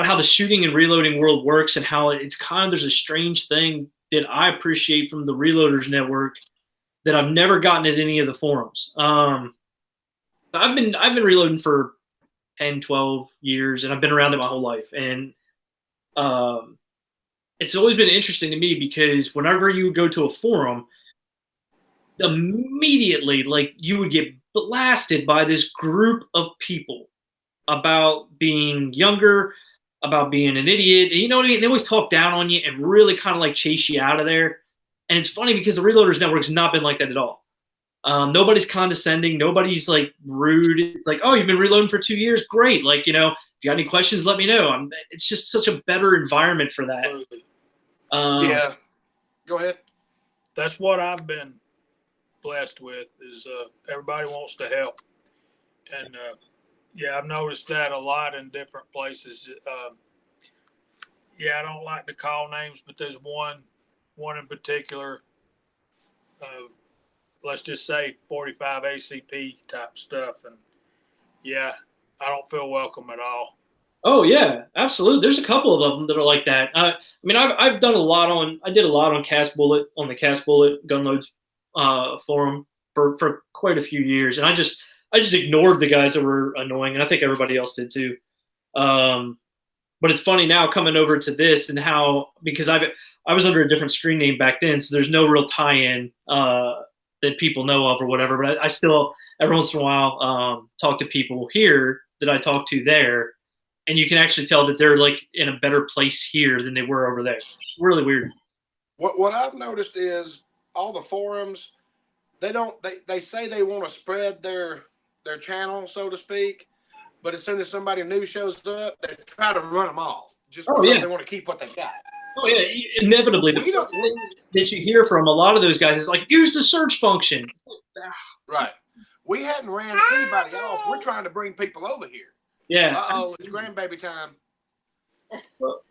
how the shooting and reloading world works, and how there's a strange thing that I appreciate from the Reloaders Network that I've never gotten at any of the forums. I've been reloading for 10, 12 years, and I've been around it my whole life. And it's always been interesting to me because whenever you go to a forum, immediately, like, you would get blasted by this group of people about being younger, about being an idiot. You know what I mean? They always talk down on you and really kind of like chase you out of there. And it's funny because the Reloaders Network's not been like that at all. Nobody's condescending. Nobody's like rude. It's like, oh, you've been reloading for 2 years? Great. Like, if you got any questions, let me know. It's just such a better environment for that. Yeah. Go ahead. That's what I've been blessed with is everybody wants to help. And yeah, I've noticed that a lot in different places. Yeah, I don't like to call names, but there's one in particular, let's just say 45 ACP type stuff. And yeah, I don't feel welcome at all. Oh yeah, absolutely. There's a couple of them that are like that. I mean, I've done a lot on. I did a lot on Cast Bullet on the Cast Bullet Gunloads forum for quite a few years, and I just ignored the guys that were annoying, and I think everybody else did too. Um, but it's funny now coming over to this and how because I was under a different screen name back then, so there's no real tie-in that people know of or whatever. But I still every once in a while talk to people here that I talk to there, and you can actually tell that they're like in a better place here than they were over there. It's really weird. What I've noticed is all the forums, they say they want to spread their channel, so to speak, but as soon as somebody new shows up, they try to run them off just because they want to keep what they got. Oh yeah, inevitably the first thing that you hear from a lot of those guys is like, use the search function. Right. We hadn't ran anybody off. We're trying to bring people over here. Yeah. It's grandbaby time.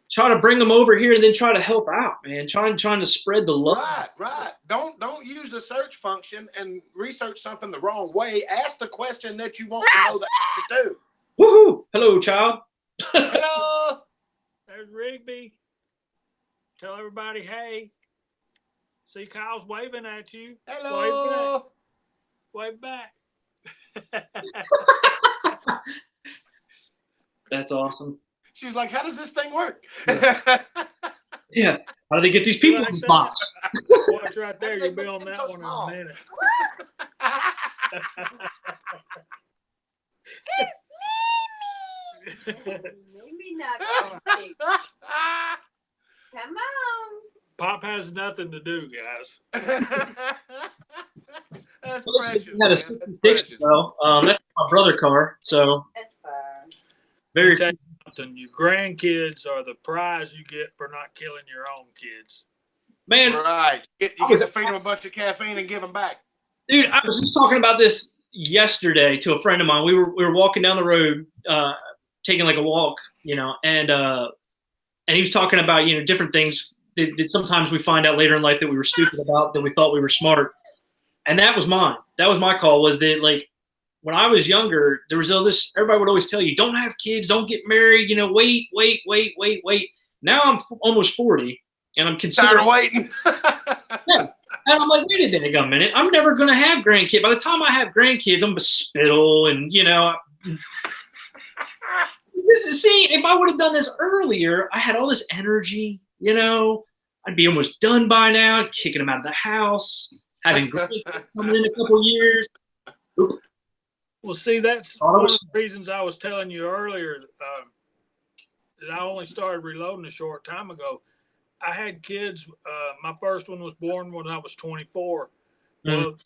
Try to bring them over here and then try to help out, man. Trying to spread the love. Right. Don't use the search function and research something the wrong way. Ask the question that you want to know the answer to. Woohoo! Hello, child. Hello. There's Rigby. Tell everybody, hey. See, Kyle's waving at you. Hello. Wave back. That's awesome. She's like, how does this thing work? Yeah. How do they get these people in the box? Watch right there. You'll be on that one in a minute. Maybe not. Come on. Pop has nothing to do, guys. That's Well, precious. had a 66 though. That's my brother's car. So That's fine. very. Tell you something, your grandkids are the prize you get for not killing your own kids. Man, Right. You get to feed them a bunch of caffeine and give them back. dude, I was just talking about this yesterday to a friend of mine. We were walking down the road, taking like a walk, and he was talking about different things that sometimes we find out later in life that we were stupid about, that we thought we were smart, and that was mine. That was my call. Was that like when I was younger, there was all this. Everybody would always tell you, don't have kids, don't get married. Wait. Now I'm almost 40, and I'm considering Tired of waiting. yeah. And I'm like, wait a minute. I'm never going to have grandkids. By the time I have grandkids, I'm going to spittle and, see, if I would have done this earlier, I had all this energy, I'd be almost done by now, kicking them out of the house, having grandkids coming in a couple years. Oop. Well, see, that's one of the reasons I was telling you earlier that I only started reloading a short time ago. I had kids. My first one was born when I was 24. Well,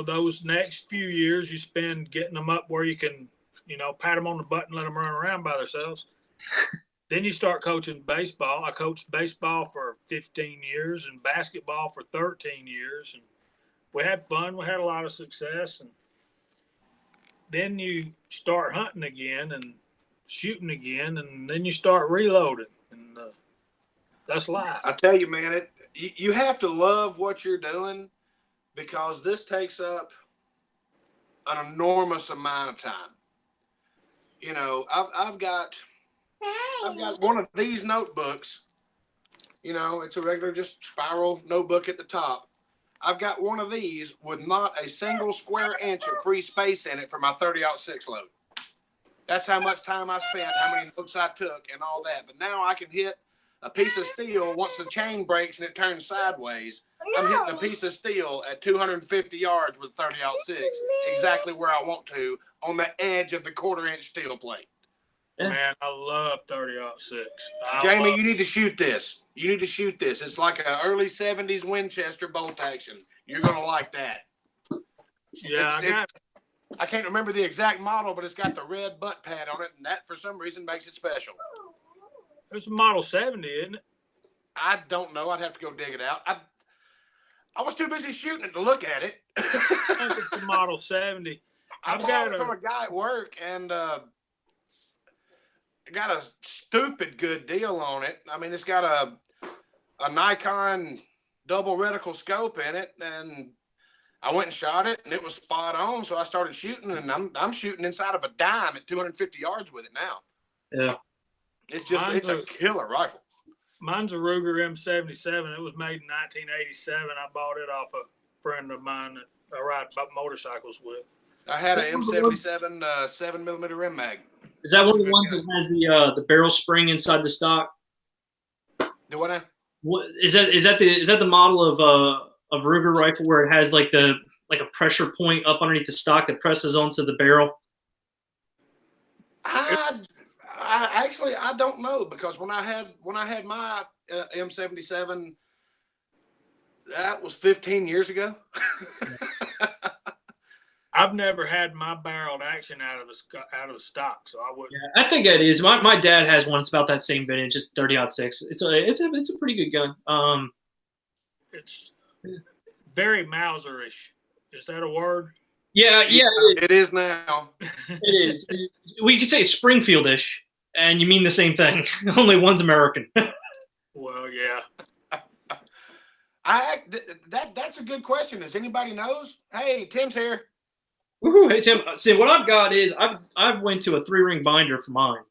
those next few years you spend getting them up where you can, pat them on the butt and let them run around by themselves. Then you start coaching baseball. I coached baseball for 15 years and basketball for 13 years. And we had fun. We had a lot of success. And then you start hunting again and shooting again. And then you start reloading. And that's life. I tell you, man, you have to love what you're doing because this takes up an enormous amount of time. I've got one of these notebooks. It's a regular just spiral notebook at the top. I've got one of these with not a single square inch of free space in it for my 30-06 load. That's how much time I spent, how many notes I took, and all that. But now I can hit a piece of steel. Once the chain breaks and it turns sideways, I'm hitting a piece of steel at 250 yards with 30-06, exactly where I want to, on the edge of the quarter-inch steel plate. Man, I love 30-06. Jamie, you need to shoot this. It's like an early 70s Winchester bolt action. You're going to like that. Yeah, I can't remember the exact model, but it's got the red butt pad on it, and that, for some reason, makes it special. It's a Model 70, isn't it? I don't know. I'd have to go dig it out. I was too busy shooting it to look at it. I think it's a Model 70. I bought it from a guy at work, and I got a stupid good deal on it. I mean, it's got a Nikon double reticle scope in it, and I went and shot it, and it was spot on. So I started shooting, and I'm shooting inside of a dime at 250 yards with it now. Yeah. It's just Mine's it's a killer rifle. Mine's a Ruger M77. It was made in 1987. I bought it off a friend of mine that I ride motorcycles with. I had an M77 7mm rim mag. Is that one of the ones that has the barrel spring inside the stock? Do what now? What is that? Is that the model of Ruger rifle where it has like a pressure point up underneath the stock that presses onto the barrel? I actually I don't know, because when I had my M77, that was 15 years ago. I've never had my barreled action out of the stock, so I wouldn't. Yeah, I think it is. My dad has one. It's about that same vintage. It's 30-06. It's a pretty good gun. It's very Mauserish. Is that a word? Yeah, It is now. it is. We could say Springfieldish, and you mean the same thing. Only one's American. Well, yeah. That's a good question. Does anybody knows? Hey, Tim's here. Woohoo, hey Tim. See, what I've got is I've went to a 3-ring binder for mine.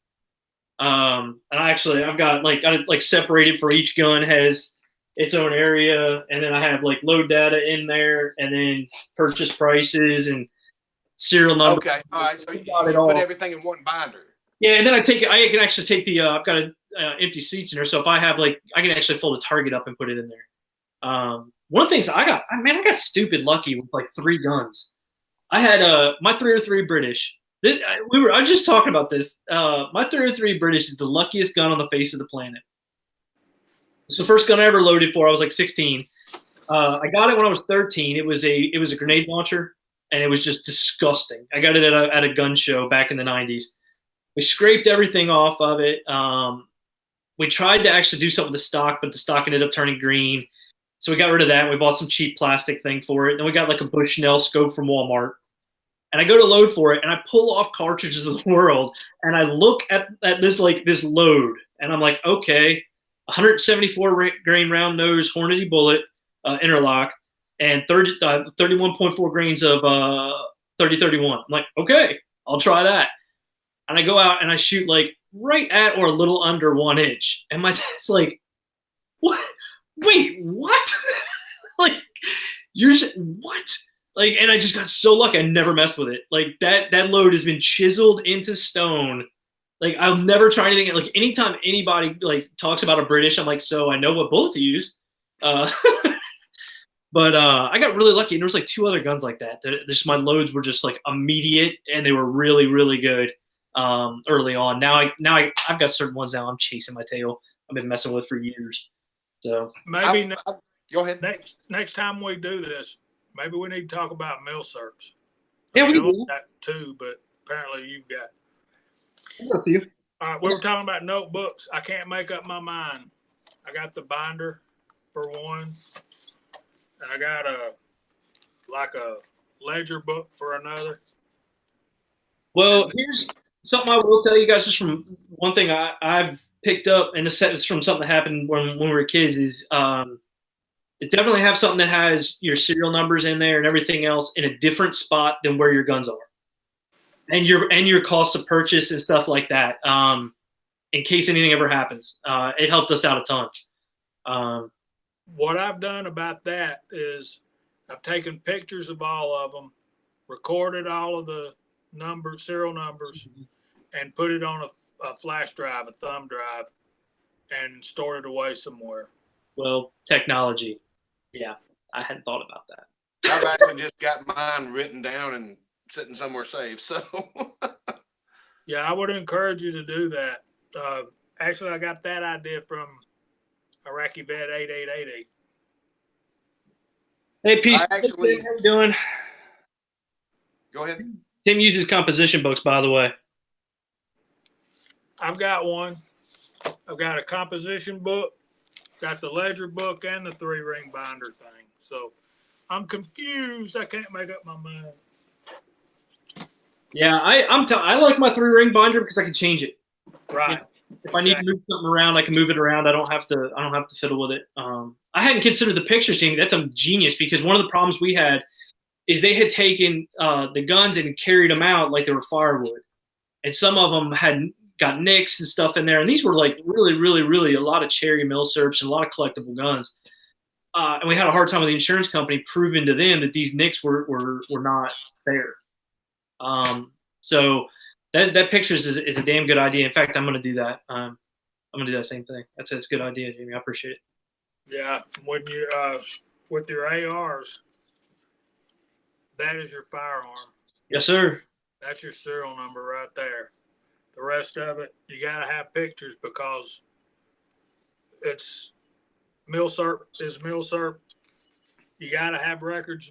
And I've got I separated for each gun, has its own area, and then I have like load data in there, and then purchase prices and serial number. Okay, all right. So you it put all. everything in one binder. Yeah, and then I can actually take the I've got empty seats in there, so if I have I can actually fold a target up and put it in there. One of the things I got stupid lucky with like 3 guns. I had my 303 British. I was just talking about this. My 303 British is the luckiest gun on the face of the planet. It's the first gun I ever loaded for. I was like 16. I got it when I was 13. It was a grenade launcher, and it was just disgusting. I got it at a gun show back in the 90s. We scraped everything off of it. We tried to actually do something with the stock, but the stock ended up turning green. So we got rid of that. And we bought some cheap plastic thing for it. Then we got like a Bushnell scope from Walmart. And I go to load for it, and I pull off cartridges of the world, and I look at this load, and I'm like, okay, 174 grain round nose Hornady bullet interlock, and 31.4 grains of 30-31. I'm like, okay, I'll try that. And I go out and I shoot like right at or a little under 1 inch, and my dad's like, what? Wait, what? Like, what? Like, and I just got so lucky. I never messed with it. Like that load has been chiseled into stone. Like, I'll never try anything. Like, anytime anybody like talks about a British, I'm like, so I know what bullet to use. But I got really lucky. And there was like 2 other guns like that. Just my loads were just like immediate, and they were really, really good early on. Now I've got certain ones now I'm chasing my tail. I've been messing with for years. So Maybe go ahead. next time we do this, maybe we need to talk about mill certs. Yeah, we know do that too, but apparently you've got. a few. All right, we were talking about notebooks. I can't make up my mind. I got the binder for one, and I got a ledger book for another. Well, here's something I will tell you guys, just from one thing I've picked up, and it's from something that happened when we were kids, is it definitely have something that has your serial numbers in there and everything else in a different spot than where your guns are, and your cost of purchase and stuff like that. In case anything ever happens, it helped us out a ton. What I've done about that is I've taken pictures of all of them, recorded all of the serial numbers, and put it on a flash drive, a thumb drive, and stored it away somewhere. Well, technology. Yeah, I hadn't thought about that. I've actually just got mine written down and sitting somewhere safe. So yeah, I would encourage you to do that. Actually, I got that idea from Iraqi Vet 8888. Hey, peace. I actually- How you doing? go ahead. Tim uses composition books, by the way. I've got one. I've got a composition book, got the ledger book, and the 3-ring binder thing. So I'm confused. I can't make up my mind. Yeah, I like my 3-ring binder because I can change it. Right. If I need to move something around, I can move it around. I don't have to fiddle with it. I hadn't considered the pictures, Jamie. That's a genius, because one of the problems we had is they had taken the guns and carried them out like they were firewood, and some of them had got nicks and stuff in there. And these were like really, really, really a lot of cherry milsurps and a lot of collectible guns. And we had a hard time with the insurance company proving to them that these nicks were not there. So that pictures is a damn good idea. In fact, I'm going to do that. I'm going to do that same thing. That's a good idea, Jamie. I appreciate it. Yeah, when you with your ARs, that is your firearm. Yes, sir. That's your serial number right there. The rest of it, you got to have pictures because it's milsurp is milsurp. You got to have records,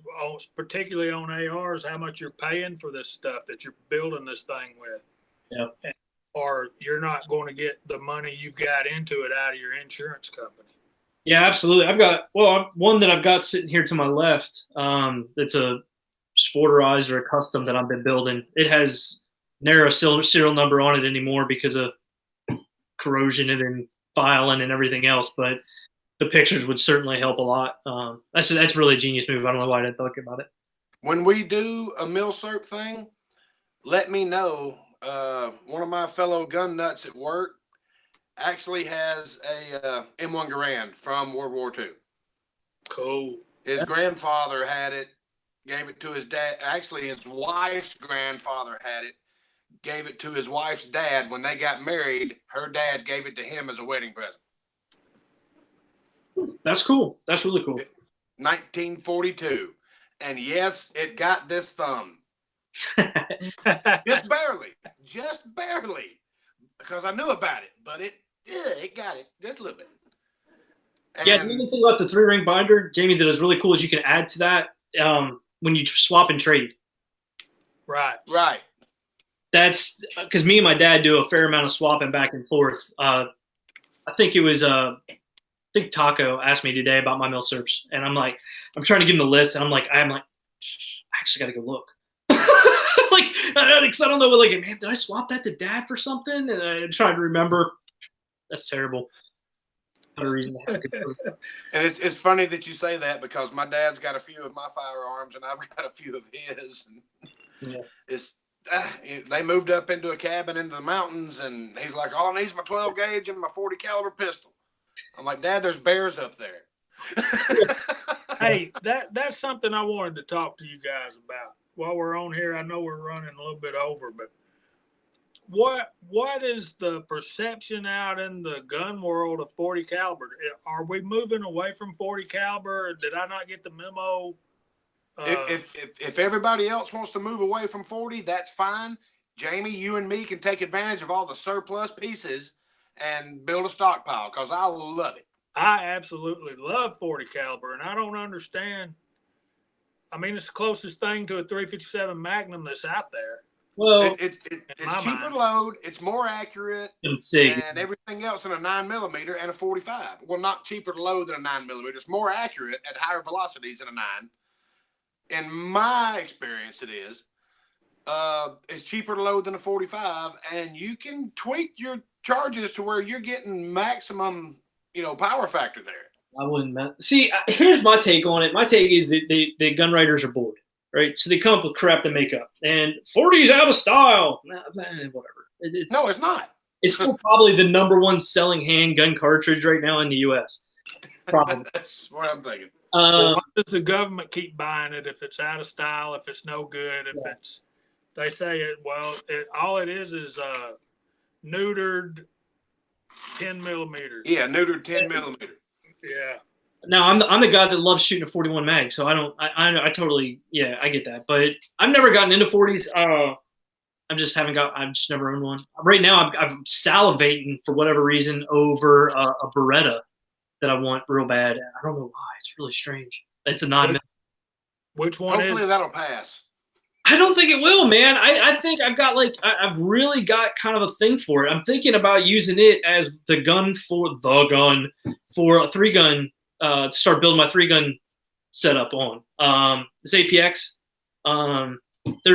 particularly on ARs, how much you're paying for this stuff that you're building this thing with. Yeah. Or you're not going to get the money you've got into it out of your insurance company. Yeah, absolutely. I've got one that I've got sitting here to my left. That's a sporterized or a custom that I've been building. It has narrow serial number on it anymore because of corrosion and filing and everything else. But the pictures would certainly help a lot. That's really a genius move. I don't know why I didn't think about it. When we do a milsurp thing, let me know. One of my fellow gun nuts at work actually has a M1 Garand from World War II. Cool. His grandfather had it, gave it to his dad. Actually, his wife's grandfather had it, gave it to his wife's dad. When they got married, her dad gave it to him as a wedding present. That's cool. That's really cool. 1942. And yes, it got this thumb. Just barely. Because I knew about it, but it got it just a little bit. And yeah, the other thing about the 3-ring binder, Jamie, that is really cool is you can add to that when you swap and trade. Right. That's because me and my dad do a fair amount of swapping back and forth. I think it was I think Taco asked me today about my milsurps, and I'm trying to give him the list, and I actually got to go look. Because I don't know, man, did I swap that to Dad for something? And I'm trying to remember. That's terrible. Not a reason to have a good person. And it's funny that you say that because my dad's got a few of my firearms and I've got a few of his. And yeah. They moved up into a cabin into the mountains, and he's like, all I need is my 12 gauge and my 40 caliber pistol. I'm like, Dad, there's bears up there. Hey, that's something I wanted to talk to you guys about while we're on here. I know we're running a little bit over, but what is the perception out in the gun world of 40 caliber? Are we moving away from 40 caliber? Did I not get the memo? If everybody else wants to move away from 40, that's fine. Jamie, you and me can take advantage of all the surplus pieces and build a stockpile because I love it. I absolutely love 40 caliber, and I don't understand. I mean, it's the closest thing to a 357 Magnum that's out there. Well, it's cheaper to load, it's more accurate, and everything else in a 9mm and a 45. Well, not cheaper to load than a 9mm. It's more accurate at higher velocities than a 9. In my experience, it is. It's cheaper to load than a 45, and you can tweak your charges to where you're getting maximum, power factor there. I wouldn't. See, here's my take on it. My take is that the gun writers are bored, right? So they come up with crap to make up. And 40 is out of style. Whatever. No, it's not. It's still probably the #1 selling handgun cartridge right now in the U.S. Probably. That's what I'm thinking. Why does the government keep buying it if it's out of style, if it's no good, if it's, they say it, well, all it is neutered 10mm. Yeah, neutered 10mm. Yeah. Now I'm the guy that loves shooting a 41 mag, so I totally, I get that. But I've never gotten into 40s. I've just never owned one. Right now I'm salivating for whatever reason over a Beretta that I want real bad. I don't know why. It's really strange. It's a 9mm. Which one? Hopefully that'll pass. I don't think it will, man. I think I've got I've really got kind of a thing for it. I'm thinking about using it as the gun for a 3-gun to start building my 3-gun setup on. This APX. There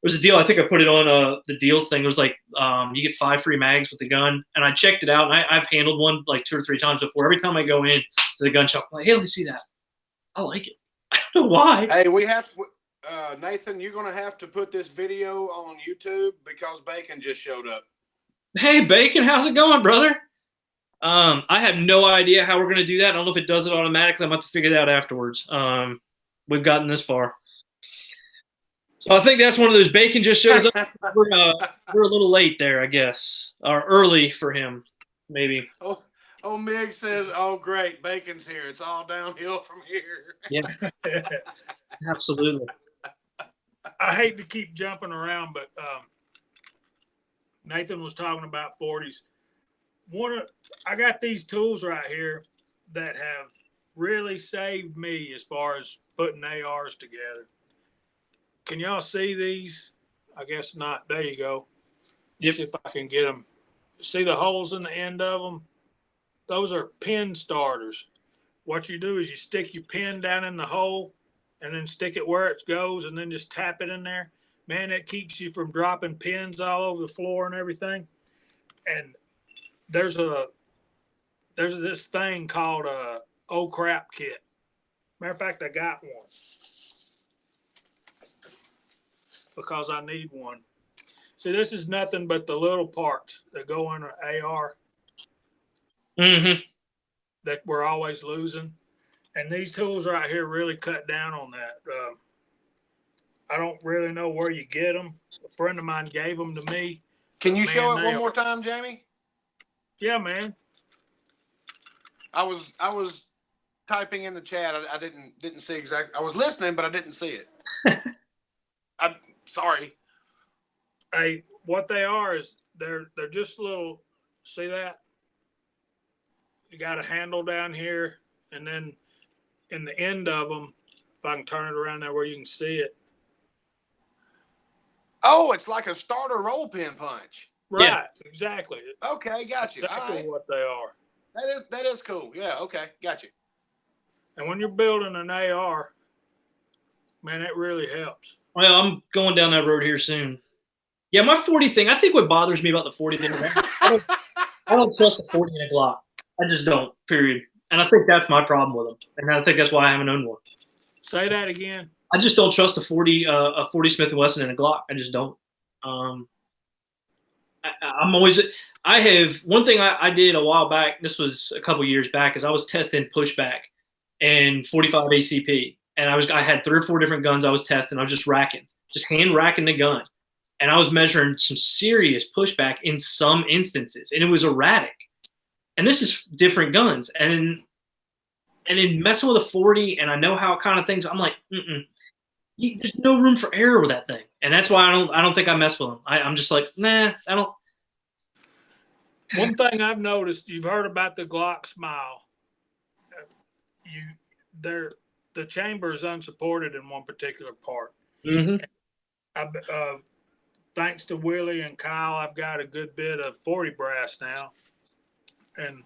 was a deal. I think I put it on the deals thing. It was you get 5 free mags with the gun, and I checked it out. And I've handled one 2 or 3 times before. Every time I go in to the gun shop, I'm like, hey, let me see that. I like it. I don't know why. Hey, we have to. Nathan, you're going to have to put this video on YouTube because Bacon just showed up. Hey, Bacon, how's it going, brother? I have no idea how we're gonna do that. I don't know if it does it automatically. I'm about to figure that out afterwards. We've gotten this far, so I think that's one of those. Bacon just shows up. We're a little late there, I guess, or early for him, maybe. Oh, Mig says, "Oh, great, Bacon's here. It's all downhill from here." Yeah, absolutely. I hate to keep jumping around, but Nathan was talking about 40s. I got these tools right here that have really saved me as far as putting ARs together. Can y'all see these? I guess not. There you go. Yep. See if I can get them. See the holes in the end of them? Those are pin starters. What you do is you stick your pin down in the hole and then stick it where it goes and then just tap it in there. Man, that keeps you from dropping pins all over the floor and everything. And there's this thing called a oh crap kit. Matter of fact, I got one because I need one. See, this is nothing but the little parts that go in an AR Mm-hmm. that we're always losing. And these tools right here really cut down on that. I don't really know where you get them. A friend of mine gave them to me. Can you show it Man, one more time, Jamie? Yeah, man. I was typing in the chat. I didn't see exactly. I was listening, but I didn't see it. I'm sorry. Hey, what they are is they're just little. See that? You got a handle down here, and then in the end of them, if I can turn it around there where you can see it. Oh, it's like a starter roll pin punch. Right, Yeah. exactly. Okay, got you. Exactly All right. what they are. That is cool. Yeah, okay, got you. And when you're building an AR, man, it really helps. Well, I'm going down that road here soon. Yeah, my 40 thing. I think what bothers me about the 40 thing, I don't trust the 40 in a Glock. I just don't. Period. And I think that's my problem with them. And I think that's why I haven't owned one. Say that again. I just don't trust a 40 Smith & Wesson in a Glock. I just don't. I'm always. I have one thing I did a while back. This was a couple years back. Is I was testing pushback and 45 ACP, and I had 3 or 4 different guns I was testing. I was just hand racking the gun, and I was measuring some serious pushback in some instances, and it was erratic. And this is different guns, and then messing with a 40, and I know how kind of things. I'm like, there's no room for error with that thing, and that's why I don't think I mess with them. I'm just like, nah, I don't. One thing I've noticed, you've heard about the Glock Smile. The chamber is unsupported in one particular part. Mm-hmm. Thanks to Willie and Kyle, I've got a good bit of 40 brass now. And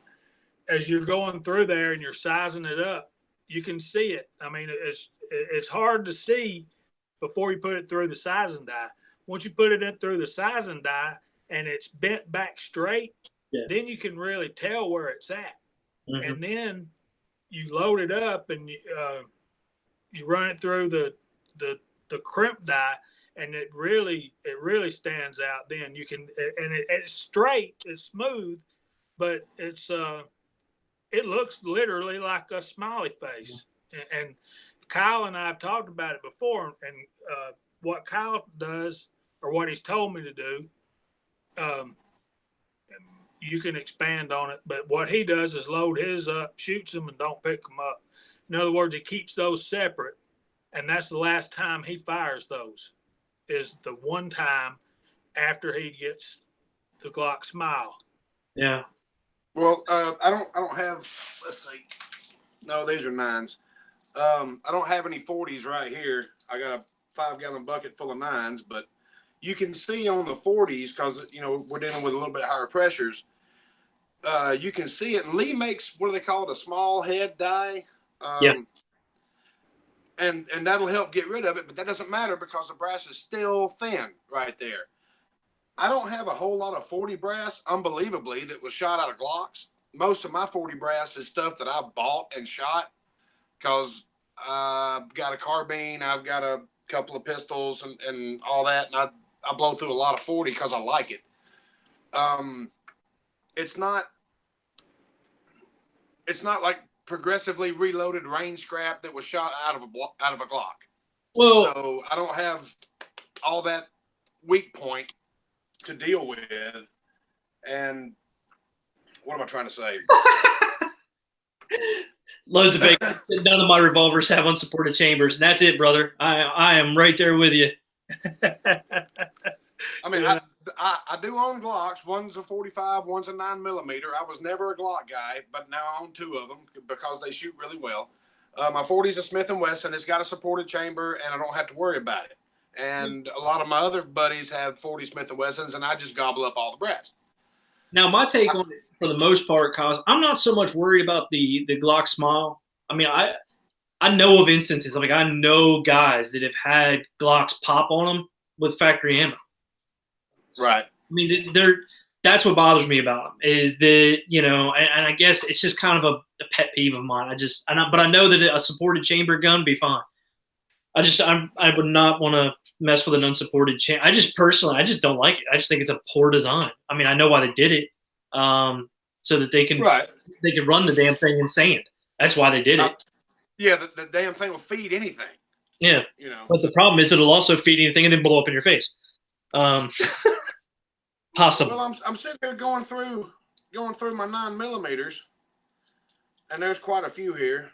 as you're going through there and you're sizing it up, you can see it. I mean, it's hard to see before you put it through the sizing die. Once you put it in through the sizing die and it's bent back straight, then you can really tell where it's at. Mm-hmm. And then you load it up and you run it through the crimp die, and it really stands out. Then you can, and it's straight, it's smooth, but it looks literally like a smiley face. And Kyle and I have talked about it before, and what Kyle does, or what he's told me to do, you can expand on it, but what he does is load his up, shoots them, and don't pick them up. In other words, he keeps those separate, and that's the last time he fires those, is the one time after he gets the Glock Smile. Yeah. Well, I don't have. Let's see. No, these are 9s. I don't have any 40s right here. I got a 5-gallon bucket full of 9s, but you can see on the 40s, because we're dealing with a little bit higher pressures. You can see it. And Lee makes, what do they call it, a small head die. And that'll help get rid of it, but that doesn't matter because the brass is still thin right there. I don't have a whole lot of 40 brass, unbelievably, that was shot out of Glocks. Most of my 40 brass is stuff that I bought and shot because I've got a carbine, I've got a couple of pistols and all that, and I blow through a lot of 40 because I like it. it's not like progressively reloaded range scrap that was shot out of a Glock. Well, So I don't have all that weak point to deal with. And what am I trying to say? loads of big. None of my revolvers have unsupported chambers, and that's it, brother. I am right there with you. I mean, I do own Glocks. One's a 45, one's a 9mm. I was never a Glock guy, but now I own 2 of them because they shoot really well. My 40's a Smith & Wesson. It's got a supported chamber, and I don't have to worry about it. And a lot of my other buddies have 40 Smith & Wessons, and I just gobble up all the brass. Now, my take on it, for the most part, cause I'm not so much worried about the Glock Smile. I mean, I know of instances. Like, I know guys that have had Glocks pop on them with factory ammo. Right. I mean, that's what bothers me about them is that, you know, and I guess it's just kind of a pet peeve of mine. But I know that a supported chamber gun be fine. I would not want to mess with an unsupported chamber. I just don't like it. I just think it's a poor design. I mean, I know why they did it, so that they can run the damn thing in sand. That's why they did it. Yeah, the damn thing will feed anything. Yeah, you know. But the problem is it'll also feed anything and then blow up in your face. Possible. Well, I'm sitting here going through my 9mm, and there's quite a few here.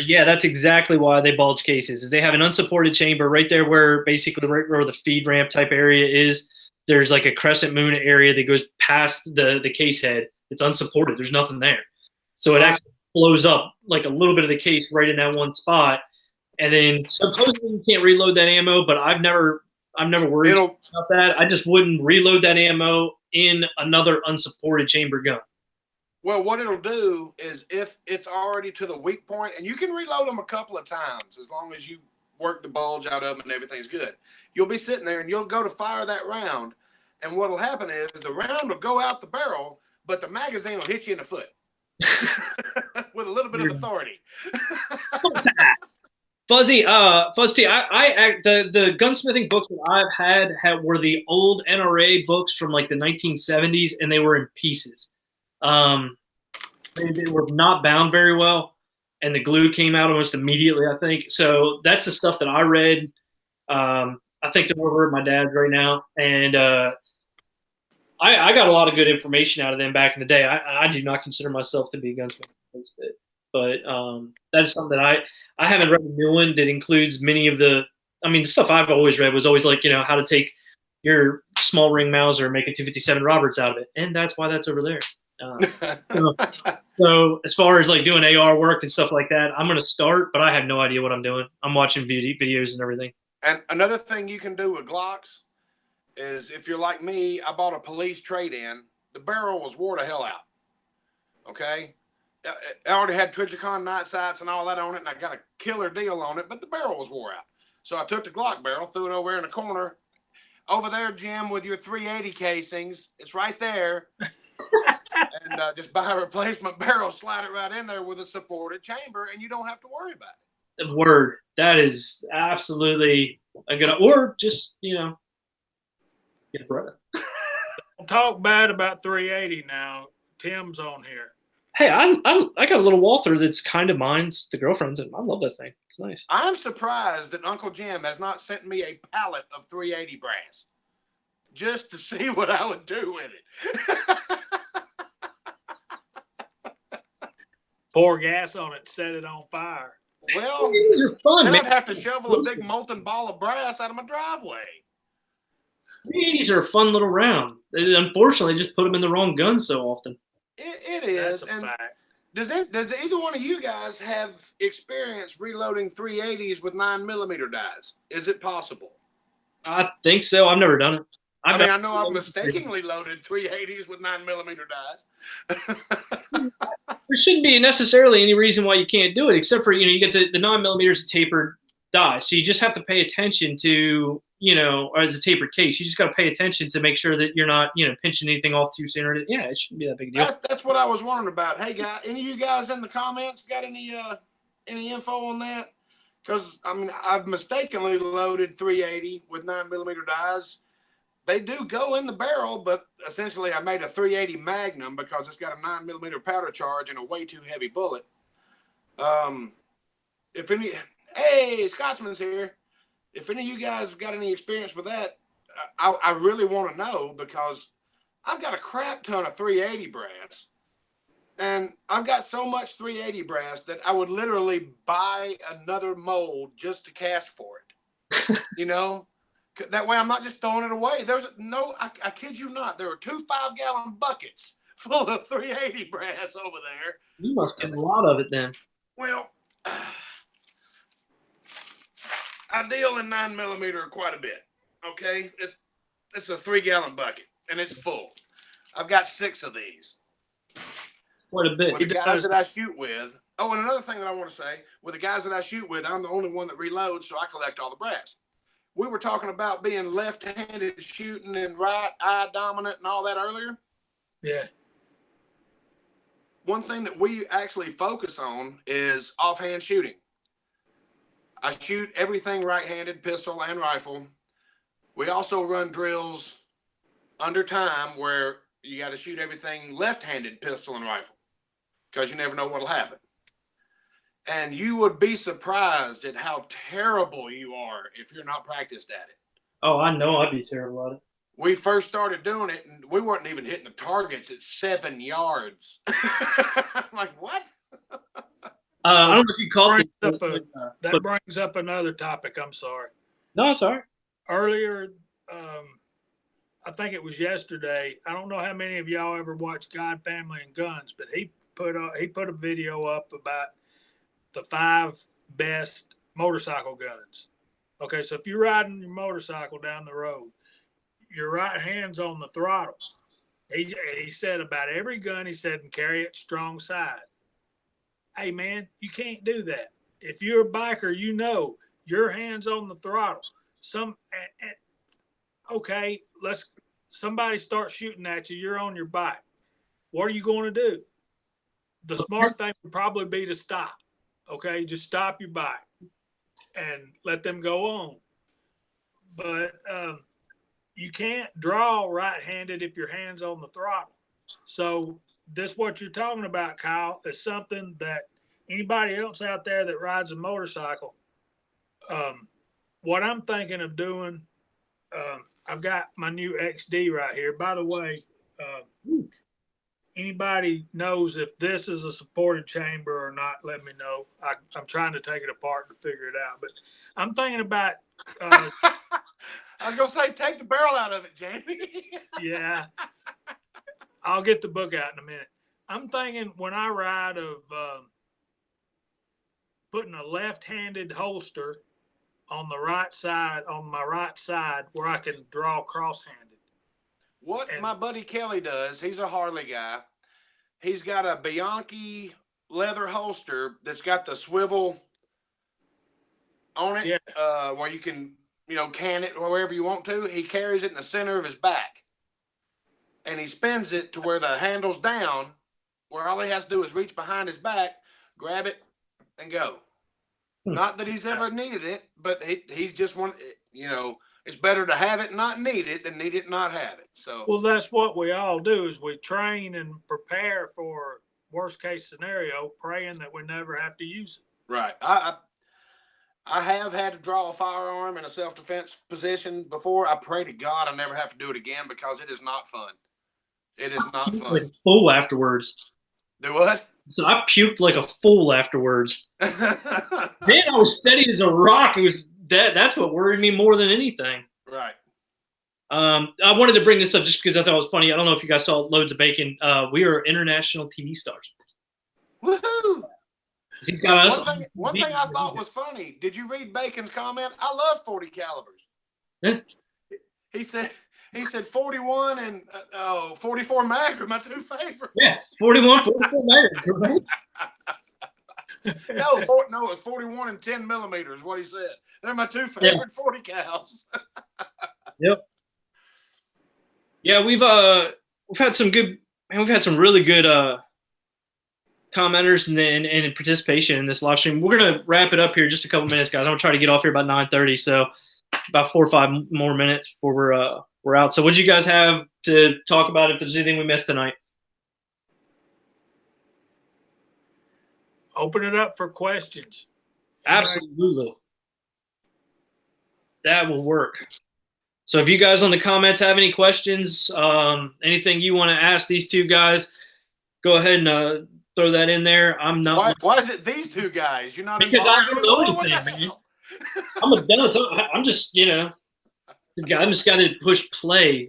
Yeah, that's exactly why they bulge cases. Is they have an unsupported chamber right there where basically right where the feed ramp type area is. There's like a crescent moon area that goes past the case head. It's unsupported. There's nothing there, so it actually blows up like a little bit of the case right in that one spot. And then supposedly you can't reload that ammo, but I've never worried about that. I just wouldn't reload that ammo in another unsupported chamber gun. Well, what it'll do is if it's already to the weak point, and you can reload them a couple of times as long as you work the bulge out of them and everything's good. You'll be sitting there and you'll go to fire that round, and what'll happen is the round will go out the barrel, but the magazine will hit you in the foot with a little bit of authority. Fuzzy, the gunsmithing books that I've had were the old NRA books from like the 1970s, and they were in pieces. They were not bound very well, and the glue came out almost immediately, I think. So that's the stuff that I read. I think they're over at my dad's right now, and I got a lot of good information out of them back in the day. I do not consider myself to be a gunsmith, but that's something that I haven't read a new one that includes many of the. I mean, the stuff I've always read was always like, you know, how to take your small ring Mauser and make a 257 Roberts out of it, and that's why that's over there. So as far as like doing AR work and stuff like that, I'm going to start, but I have no idea what I'm doing. I'm watching videos and everything. And another thing you can do with Glocks is if you're like me, I bought a police trade-in. The barrel was wore the hell out. Okay? I already had Trijicon night sights and all that on it, and I got a killer deal on it, but the barrel was wore out. So I took the Glock barrel, threw it over there in the corner. Over there, Jim, with your 380 casings. It's right there. And just buy a replacement barrel, slide it right in there with a supported chamber, and you don't have to worry about it. Word. That is absolutely a good, or just, you know, get a brother. Don't talk bad about 380 now. Tim's on here. Hey, I got a little Walther that's kind of mine's the girlfriend's, and I love that thing. It's nice. I'm surprised that Uncle Jim has not sent me a pallet of 380 brass just to see what I would do with it. Pour gas on it, set it on fire. Well, They're fun, then man. I'd have to shovel a big molten ball of brass out of my driveway. 380s are a fun little round. They, unfortunately, just put them in the wrong gun so often. It is. That's a And fact. does either one of you guys have experience reloading 380s with 9mm dies? Is it possible? I think so. I've never done it. I mean, I know I've mistakenly loaded 380s with 9mm dies. There shouldn't be necessarily any reason why you can't do it, except for, you know, you get the 9mm tapered die. So you just have to pay attention to, you know, or as a tapered case, you just got to pay attention to make sure that you're not, you know, pinching anything off too soon. Or, yeah, it shouldn't be that big a deal. That's what I was wondering about. Hey, guys, any of you guys in the comments got any info on that? Because, I mean, I've mistakenly loaded 380 with 9mm dies. They do go in the barrel, but essentially I made a 380 Magnum because it's got a 9mm powder charge and a way too heavy bullet. Hey, Scotsman's here. If any of you guys have got any experience with that, I really want to know, because I've got a crap ton of 380 brass, and I've got so much 380 brass that I would literally buy another mold just to cast for it. You know, that way I'm not just throwing it away. I kid you not, there are 2 5-gallon buckets full of 380 brass over there. You must get a lot of it then. Well, I deal in 9mm quite a bit. Okay, it's a 3-gallon bucket and it's full. I've got 6 of these. Quite a bit. With the guys that I shoot with. Oh, and another thing that I want to say, with the guys that I shoot with, I'm the only one that reloads, so I collect all the brass. We were talking about being left-handed shooting and right eye dominant and all that earlier. Yeah. One thing that we actually focus on is offhand shooting. I shoot everything right-handed, pistol and rifle. We also run drills under time where you got to shoot everything left-handed, pistol and rifle, because you never know what'll happen. And you would be surprised at how terrible you are if you're not practiced at it. Oh, I know I'd be terrible at it. We first started doing it, and we weren't even hitting the targets at 7 yards. I'm like, what? I don't know if you caught it. That brings up another topic. I'm sorry. No, it's all right. Earlier, I think it was yesterday. I don't know how many of y'all ever watched God, Family, and Guns, but he put a video up about the 5 best motorcycle guns. Okay, so if you're riding your motorcycle down the road, your right hand's on the throttle. He said about every gun, he said, and carry it strong side. Hey, man, you can't do that. If you're a biker, you know your hand's on the throttle. Okay, somebody start shooting at you. You're on your bike. What are you going to do? The smart thing would probably be to stop. Okay, just stop your bike and let them go on. But you can't draw right-handed if your hand's on the throttle. So this, what you're talking about, Kyle, is something that anybody else out there that rides a motorcycle, what I'm thinking of doing, I've got my new XD right here. By the way, anybody knows if this is a supported chamber or not, let me know. I'm trying to take it apart to figure it out. But I'm thinking about... I was going to say, take the barrel out of it, Jamie. Yeah. I'll get the book out in a minute. I'm thinking when I ride of putting a left-handed holster on the right side, on my right side, where I can draw cross-handed. What my buddy Kelly does, he's a Harley guy. He's got a Bianchi leather holster that's got the swivel on it, where you can, can it wherever you want to. He carries it in the center of his back, and he spins it to where the handle's down, where all he has to do is reach behind his back, grab it, and go. Not that he's ever needed it, but he's just one, it's better to have it and not need it than need it and not have it. So, well, that's what we all do, is we train and prepare for worst case scenario, praying that we never have to use it. Right. I have had to draw a firearm in a self-defense position before. I pray to God I never have to do it again, because it is not fun. It is not fun. Like a fool afterwards. Do what? So I puked like a fool afterwards. Man, I was steady as a rock. It was that's what worried me more than anything. Right. I wanted to bring this up just because I thought it was funny. I don't know if you guys saw Loads of Bacon. We are international TV stars. Woohoo! He's got us. One thing I thought was funny. Did you read Bacon's comment? I love 40 calibers. Yeah. He said 41 and 44 mag are my 2 favorites. Yes, 41, 44 mag. No, it was 41 and 10 millimeters. What he said. They're my 2 favorite 40 cals. Yep. Yeah, we've had some good. We've had some really good commenters and participation in this live stream. We're gonna wrap it up here in just a couple minutes, guys. I'm gonna try to get off here about 9:30, so about 4 or 5 more minutes before we're out. So what do you guys have to talk about if there's anything we missed tonight? Open it up for questions. Absolutely. That will work. So if you guys on the comments have any questions, anything you want to ask these two guys, go ahead and throw that in there. I'm not. Why is it these two guys? You're not Because I involved don't anymore? know What the anything, man. hell? I'm a dunce. I'm just, I just got to push play.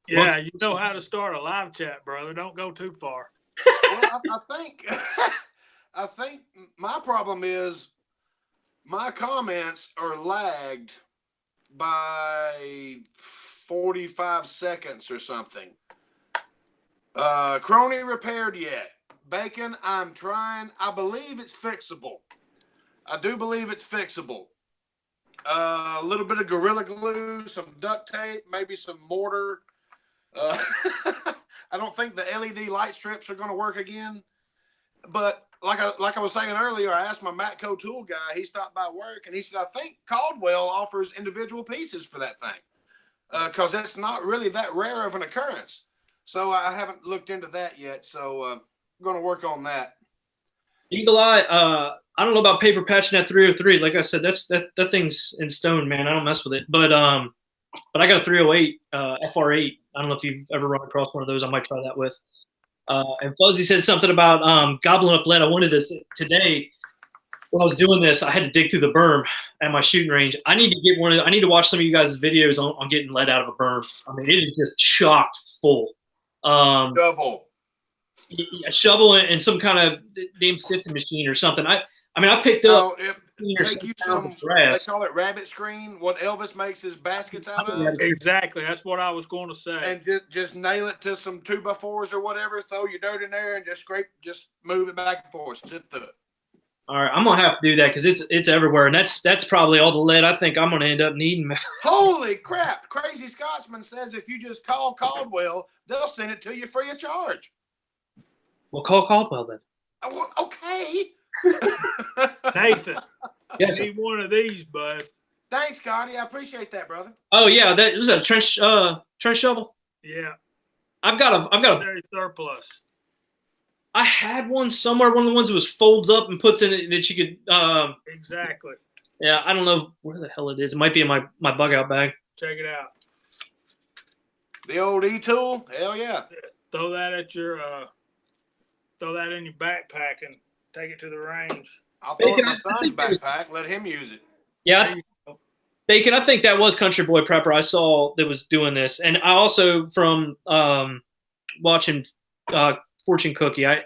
Yeah, you know how to start a live chat, brother. Don't go too far. Well, I think I think my problem is my comments are lagged by 45 seconds or something. Crony repaired yet? Bacon, I'm trying. I believe it's fixable. I do believe it's fixable. A little bit of Gorilla Glue, some duct tape, maybe some mortar. I don't think the LED light strips are going to work again. But like I was saying earlier, I asked my Matco tool guy. He stopped by work, and he said, I think Caldwell offers individual pieces for that thing because that's not really that rare of an occurrence. So I haven't looked into that yet. So I'm going to work on that. Eagle Eye, I don't know about paper patching at 303. Like I said, that thing's in stone, man. I don't mess with it. But I got a 308 FR8. I don't know if you've ever run across one of those. I might try that with. And Fuzzy said something about gobbling up lead. I wanted this today. When I was doing this, I had to dig through the berm at my shooting range. I need to get I need to watch some of you guys' videos on getting lead out of a berm. I mean, it is just chocked full. Shovel. A shovel and some kind of damn sifting machine or something. I picked up. Take you some, they call it rabbit screen. What Elvis makes his baskets out of. Exactly. That's what I was going to say. And just nail it to some 2x4s or whatever. Throw your dirt in there and just move it back and forth. Sift through it. All right, I'm gonna have to do that because it's everywhere, and that's probably all the lead I think I'm gonna end up needing. Holy crap! Crazy Scotsman says if you just call Caldwell, they'll send it to you free of charge. Well, call Caldwell then. Okay. Nathan, yes, you need one of these, bud. Thanks, Scotty. I appreciate that, brother. Oh yeah, that was a trench shovel. Yeah, I've got a very surplus. I had one somewhere. One of the ones that was folds up and puts in it that you could. Exactly. Yeah, I don't know where the hell it is. It might be in my bug out bag. Check it out. The old E-tool. Hell yeah. Throw that at your. Throw that in your backpack and take it to the range. I'll throw it in my son's backpack. Let him use it. Yeah. Bacon, I think that was Country Boy Prepper I saw that was doing this. And I also, from watching Fortune Cookie, I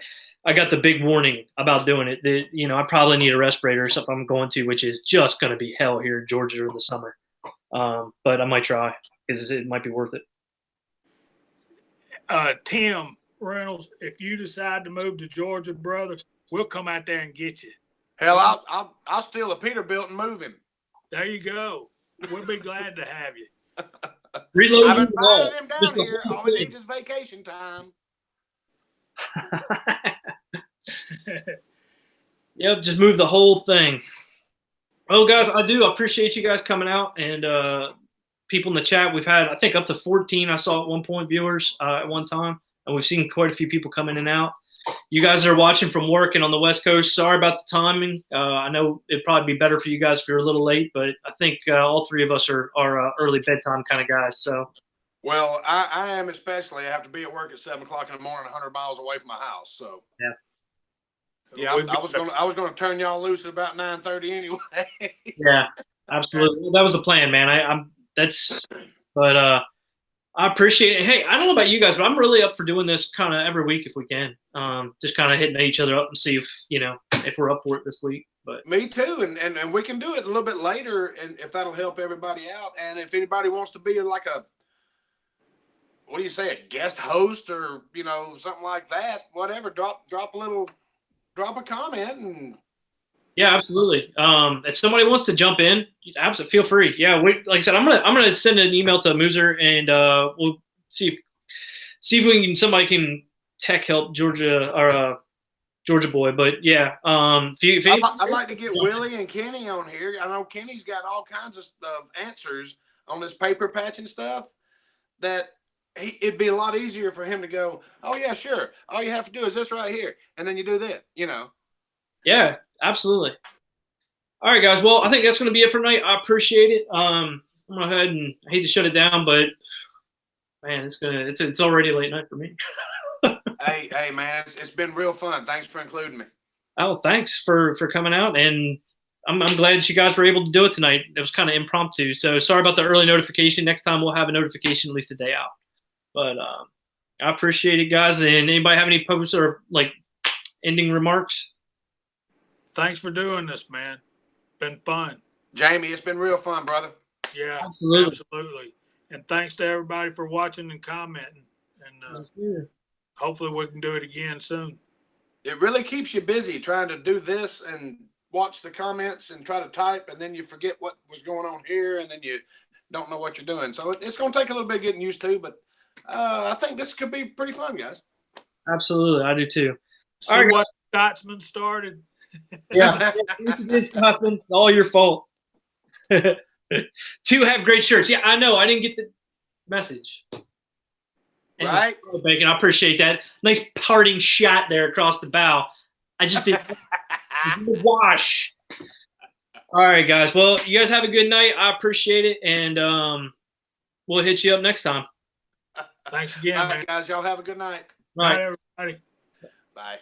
got the big warning about doing it. That, I probably need a respirator or something I'm going to, which is just going to be hell here in Georgia in the summer. But I might try because it might be worth it. Tim Reynolds, if you decide to move to Georgia, brother, we'll come out there and get you. Hell, I'll steal a Peterbilt and move him. There you go. We'll be glad to have you. Reload. I've invited him down here. All he needs is vacation time. Yep, just move the whole thing. Well, guys, I appreciate you guys coming out and people in the chat. We've had, I think, up to 14 I saw at one point viewers at one time. And we've seen quite a few people come in and out. You guys are watching from work and on the West Coast. Sorry about the timing. I know it'd probably be better for you guys if you're a little late, but I think all three of us are early bedtime kind of guys. So, well, I am especially. I have to be at work at 7 o'clock in the morning, 100 miles away from my house. So, yeah. I was gonna turn y'all loose at about 9:30 anyway. Yeah, absolutely. That was the plan, man. I appreciate it. Hey, I don't know about you guys, but I'm really up for doing this kind of every week if we can. Just kind of hitting each other up and see if we're up for it this week. But me too, and we can do it a little bit later, and if that'll help everybody out, and if anybody wants to be like a, what do you say, a guest host or something like that, whatever, drop a comment and. Yeah, absolutely. If somebody wants to jump in, absolutely feel free. Yeah, like I said, I'm gonna send an email to Mooser and we'll see if somebody can tech help Georgia or Georgia boy. But yeah, I'd like to get Willie and Kenny on here. I know Kenny's got all kinds of answers on this paper patching stuff. that it'd be a lot easier for him to go, oh yeah, sure. All you have to do is this right here, and then you do that. You know. Yeah, absolutely. All right, guys. Well, I think that's going to be it for tonight. I appreciate it. I'm gonna go ahead and I hate to shut it down, but man, it's already late night for me. Hey, man, it's been real fun. Thanks for including me. Oh, thanks for coming out, and I'm glad you guys were able to do it tonight. It was kind of impromptu, so sorry about the early notification. Next time we'll have a notification at least a day out. But I appreciate it, guys. And anybody have any posts or like ending remarks? Thanks for doing this, man. Been fun. Jamie, it's been real fun, brother. Yeah, Absolutely. absolutely. And thanks to everybody for watching and commenting. And hopefully we can do it again soon. It really keeps you busy trying to do this and watch the comments and try to type, and then you forget what was going on here, and then you don't know what you're doing. So it's going to take a little bit getting used to, but I think this could be pretty fun, guys. Absolutely, I do too. See All right, what Scotsman started. Yeah, it's Scotsman, all your fault. Two have great shirts. Yeah, I know. I didn't get the message. And Right? Bacon, I appreciate that. Nice parting shot there across the bow. I just did wash. All right, guys. Well, you guys have a good night. I appreciate it, and we'll hit you up next time. Thanks again, All man. right, guys. Y'all have a good night. All right. Night, everybody. Bye.